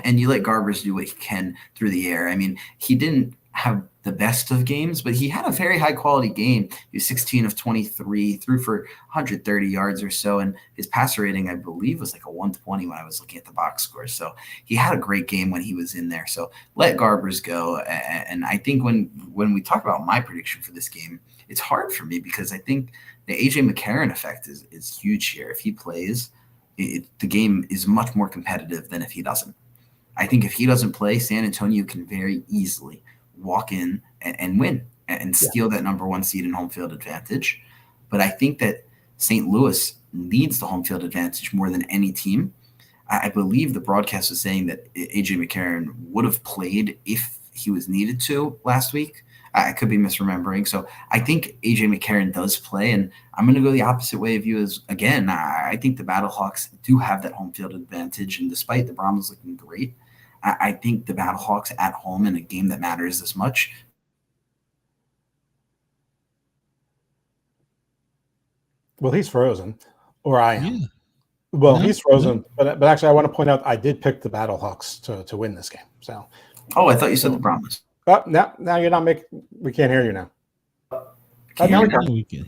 and you let Garbers do what he can through the air. I mean, he didn't have the best of games, but he had a very high quality game. He was 16 of 23, threw for 130 yards or so, and his passer rating, I believe, was like a 120 when I was looking at the box score. So he had a great game when he was in there. So let Garbers go. And I think when we talk about my prediction for this game, it's hard for me because I think the AJ McCarron effect is huge here. If he plays, the game is much more competitive than if he doesn't. I think if he doesn't play, San Antonio can very easily walk in and win and steal that number 1 seed and home field advantage. But I think that St. Louis needs the home field advantage more than any team. I believe the broadcast was saying that AJ McCarron would have played if he was needed to last week. I could be misremembering. So I think AJ McCarron does play, and I'm going to go the opposite way of you as, again, I think the Battlehawks do have that home field advantage, and despite the Brahmas looking great, I think the Battlehawks at home in a game that matters this much. Well, he's frozen, or I am. Yeah. Well, he's frozen, but actually, I want to point out I did pick the Battlehawks to win this game. So. Oh, I thought you said the Brahmas. Now you're not making. We can't hear you now. We can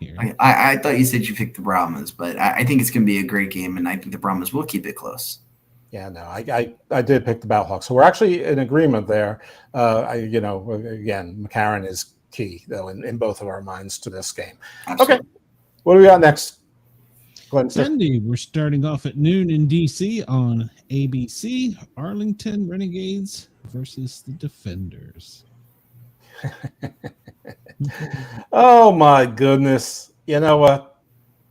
hear. I thought you said you picked the Brahmas, but I think it's going to be a great game, and I think the Brahmas will keep it close. Yeah, no, I did pick the Battlehawks, so we're actually in agreement there. Again, McCarron is key though in both of our minds to this game. Absolutely. Okay, what do we got next? Sunday, we're starting off at noon in DC on ABC. Arlington Renegades versus the Defenders. Oh my goodness! You know what?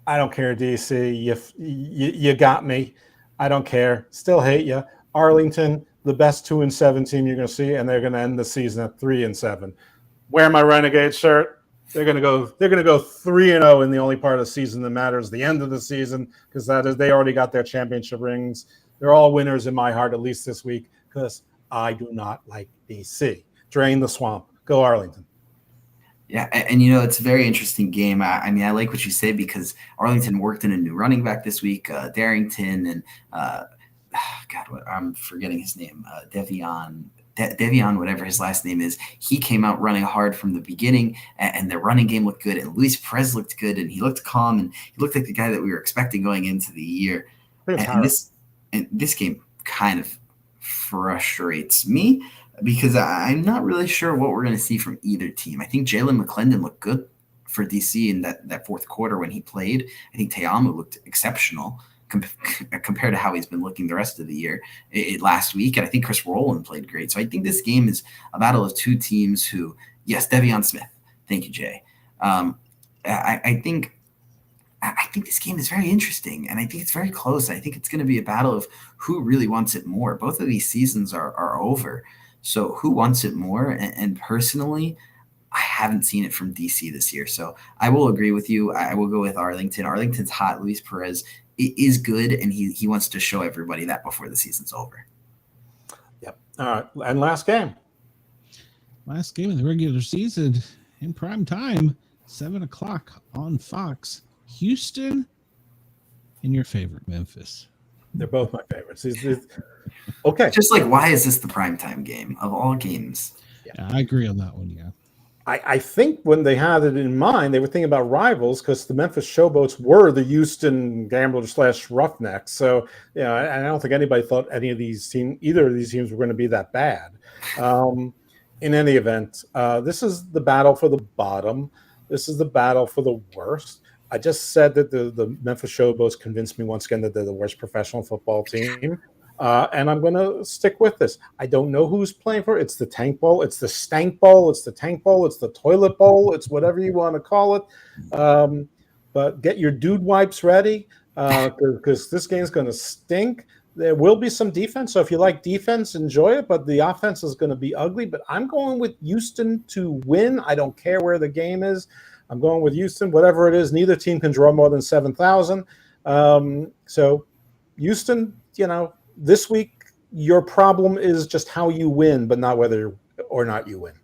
I don't care, DC. You got me. I don't care. Still hate you. Arlington, the best 2-7 team you're going to see, and they're going to end the season at 3-7. Wear my Renegade shirt. They're going to go 3-0 in the only part of the season that matters, the end of the season, because they already got their championship rings. They're all winners in my heart, at least this week, because I do not like DC. Drain the swamp. Go Arlington. Yeah, and it's a very interesting game. I mean, I like what you say because Arlington worked in a new running back this week, Darrington, and I'm forgetting his name, Devion, whatever his last name is. He came out running hard from the beginning, and their running game looked good, and Luis Perez looked good, and he looked calm, and he looked like the guy that we were expecting going into the year. And this game kind of frustrates me, because I'm not really sure what we're going to see from either team. I think Jalen McClendon looked good for DC in that fourth quarter when he played. I think Teamu looked exceptional compared to how he's been looking the rest of the year last week. And I think Chris Rowland played great. So I think this game is a battle of two teams who, yes, Devion Smith. Thank you, Jay. I think this game is very interesting, and I think it's very close. I think it's going to be a battle of who really wants it more. Both of these seasons are over. So who wants it more? And personally, I haven't seen it from DC this year. So I will agree with you. I will go with Arlington. Arlington's hot. Luis Perez is good, and he wants to show everybody that before the season's over. Yep. All right. And last game. Last game of the regular season in prime time, 7:00 on Fox. Houston and your favorite, Memphis. They're both my favorites. Okay. Just like, why is this the primetime game of all games? Yeah, I agree on that one, yeah. I think when they had it in mind, they were thinking about rivals because the Memphis Showboats were the Houston Gamblers / Roughnecks. So, I don't think anybody thought either of these teams were going to be that bad. In any event, this is the battle for the bottom. This is the battle for the worst. I just said that the Memphis Showboats convinced me once again that they're the worst professional football team. And I'm going to stick with this. I don't know who's playing for it. It's the Tank Bowl. It's the Stank Bowl. It's the Tank Bowl. It's the Toilet Bowl. It's whatever you want to call it. But get your dude wipes ready because this game's going to stink. There will be some defense. So if you like defense, enjoy it. But the offense is going to be ugly. But I'm going with Houston to win. I don't care where the game is. I'm going with Houston, whatever it is. Neither team can draw more than 7,000. So Houston, this week, your problem is just how you win, but not whether or not you win.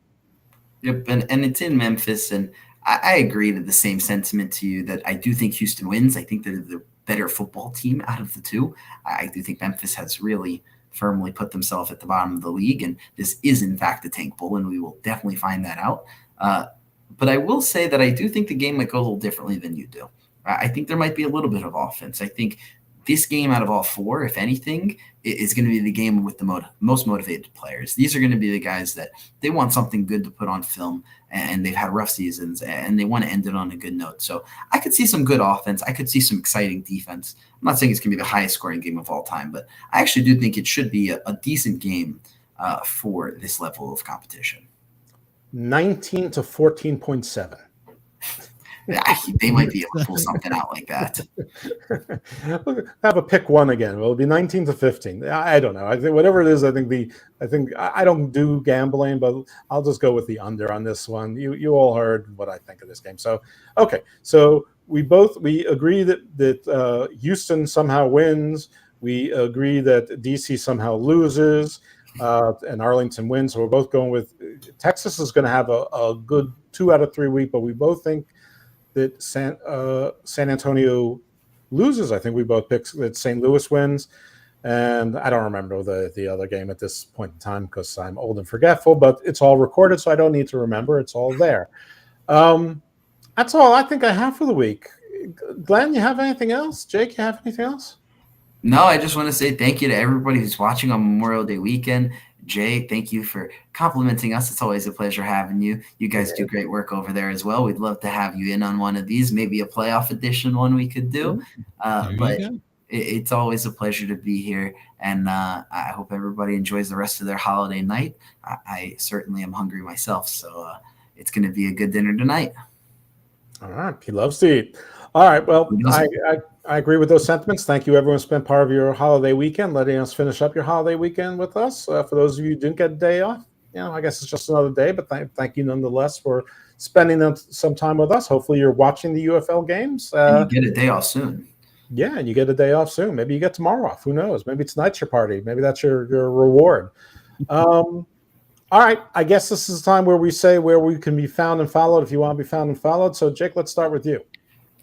Yep, and it's in Memphis, and I agree to the same sentiment to you that I do think Houston wins. I think they're the better football team out of the two. I do think Memphis has really firmly put themselves at the bottom of the league, and this is, in fact, the Tank Bowl, and we will definitely find that out. But I will say that I do think the game might go a little differently than you do. I think there might be a little bit of offense. I think this game out of all four, if anything, is going to be the game with the most motivated players. These are going to be the guys that they want something good to put on film, and they've had rough seasons, and they want to end it on a good note. So I could see some good offense. I could see some exciting defense. I'm not saying it's going to be the highest scoring game of all time, but I actually do think it should be a decent game for this level of competition. 19 to 14.7. They might be able to pull something out like that. Have a pick one again. It'll be 19 to 15. I don't know. I think whatever it is, I think I don't do gambling, but I'll just go with the under on this one. You all heard what I think of this game. So okay. So we agree that Houston somehow wins. We agree that DC somehow loses. And Arlington wins. So we're both going with Texas is going to have a good 2 out of 3 week, but we both think that San Antonio loses. I think we both picked that St. Louis wins. And I don't remember the other game at this point in time because I'm old and forgetful, but it's all recorded, so I don't need to remember. It's all there. That's all I think I have for the week. Glenn, you have anything else? Jake, you have anything else? No, I just want to say thank you to everybody who's watching on Memorial Day weekend. Jay, thank you for complimenting us. It's always a pleasure having you. You guys do great work over there as well. We'd love to have you in on one of these, maybe a playoff edition one we could do. But it's always a pleasure to be here. And I hope everybody enjoys the rest of their holiday night. I certainly am hungry myself, so it's going to be a good dinner tonight. All right. He loves to eat. All right. Well, I agree with those sentiments. Thank you, everyone, who spent part of your holiday weekend letting us finish up your holiday weekend with us. For those of you who didn't get a day off, I guess it's just another day, but thank you nonetheless for spending some time with us. Hopefully you're watching the UFL games. And you get a day off soon. Yeah, and you get a day off soon. Maybe you get tomorrow off. Who knows? Maybe tonight's your party. Maybe that's your reward. All right. I guess this is the time where we say where we can be found and followed if you want to be found and followed. So, Jake, let's start with you.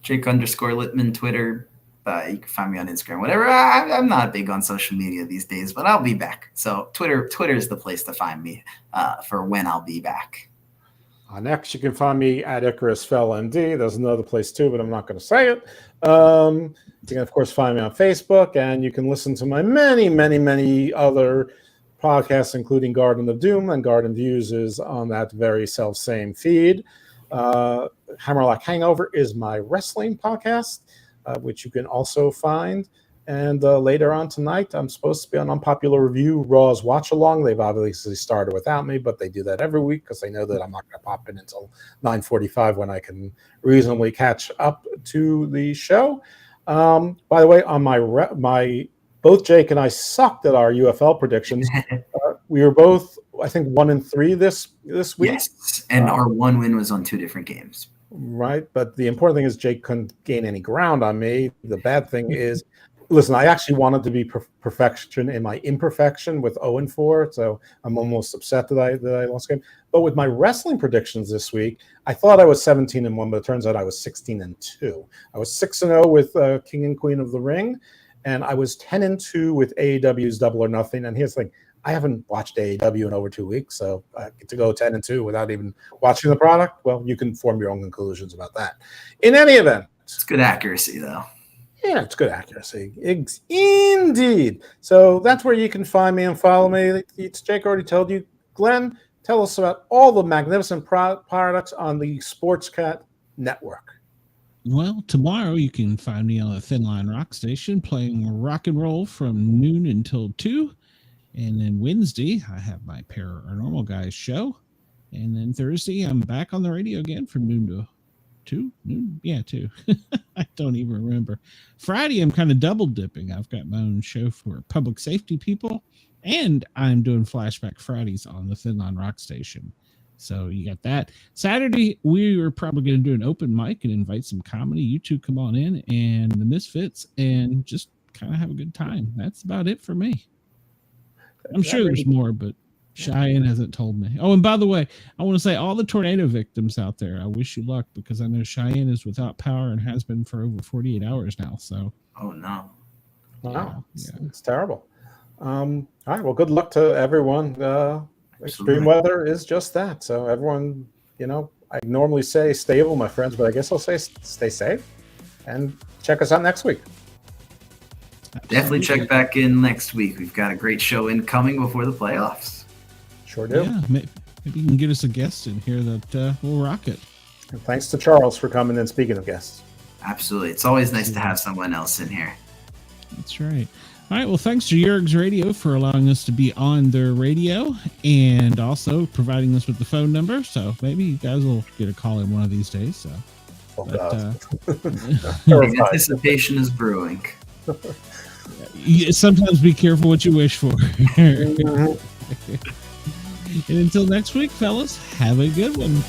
Jake_Lippman, Twitter. You can find me on Instagram, whatever. I'm not big on social media these days, but I'll be back. So Twitter is the place to find me for when I'll be back. Next, you can find me at IcarusFellMD. There's another place too, but I'm not going to say it. You can, of course, find me on Facebook, and you can listen to my many, many, many other podcasts, including Garden of Doom and Garden Views is on that very self-same feed. Hammerlock Hangover is my wrestling podcast, which you can also find. And later on tonight, I'm supposed to be on Unpopular Review, Raw's Watch Along. They've obviously started without me, but they do that every week because they know that I'm not going to pop in until 9:45 when I can reasonably catch up to the show. By the way, on my both Jake and I sucked at our UFL predictions. We were both, I think, 1-3 this week. Yes, and our one win was on 2 different games. Right, but the important thing is Jake couldn't gain any ground on me. The bad thing is, listen, I actually wanted to be perfection in my imperfection with 0-4, so I'm almost upset that I lost the game. But with my wrestling predictions this week, I thought I was 17-1, but it turns out I was 16-2. I was 6-0 with King and Queen of the Ring, and I was 10-2 with AEW's Double or Nothing. And here's the thing. I haven't watched AEW in over 2 weeks, so I get to go 10-2 without even watching the product. Well, you can form your own conclusions about that. In any event. It's good accuracy, though. Yeah, it's good accuracy. Indeed. So that's where you can find me and follow me. Jake already told you. Glenn, tell us about all the magnificent products on the Sportscat network. Well, tomorrow you can find me on the Thin Line Rock Station playing rock and roll from noon until 2. And then Wednesday, I have my Paranormal Guys show. And then Thursday, I'm back on the radio again from noon to 2. Noon? Yeah, 2. I don't even remember. Friday, I'm kind of double dipping. I've got my own show for public safety people. And I'm doing Flashback Fridays on the Thin Line Rock Station. So you got that. Saturday, we are probably going to do an open mic and invite some comedy. You two come on in and the Misfits and just kind of have a good time. That's about it for me. I'm sure there's more, but Cheyenne hasn't told me. Oh, and by the way, I want to say all the tornado victims out there, I wish you luck because I know Cheyenne is without power and has been for over 48 hours now. So, oh no, wow, it's terrible. All right, well, good luck to everyone. Extreme weather is just that. So everyone, I normally say stable, my friends, but I guess I'll say stay safe and check us out next week. Definitely check back in next week. We've got a great show incoming before the playoffs. Sure do. Yeah, maybe you can get us a guest in here that will rock it. And thanks to Charles for coming in. Speaking of guests. Absolutely. It's always nice to have someone else in here. That's right. All right. Well, thanks to Yerg's Radio for allowing us to be on their radio and also providing us with the phone number. So maybe you guys will get a call in one of these days. So, anticipation is brewing. Sometimes be careful what you wish for. And until next week, fellas, have a good one.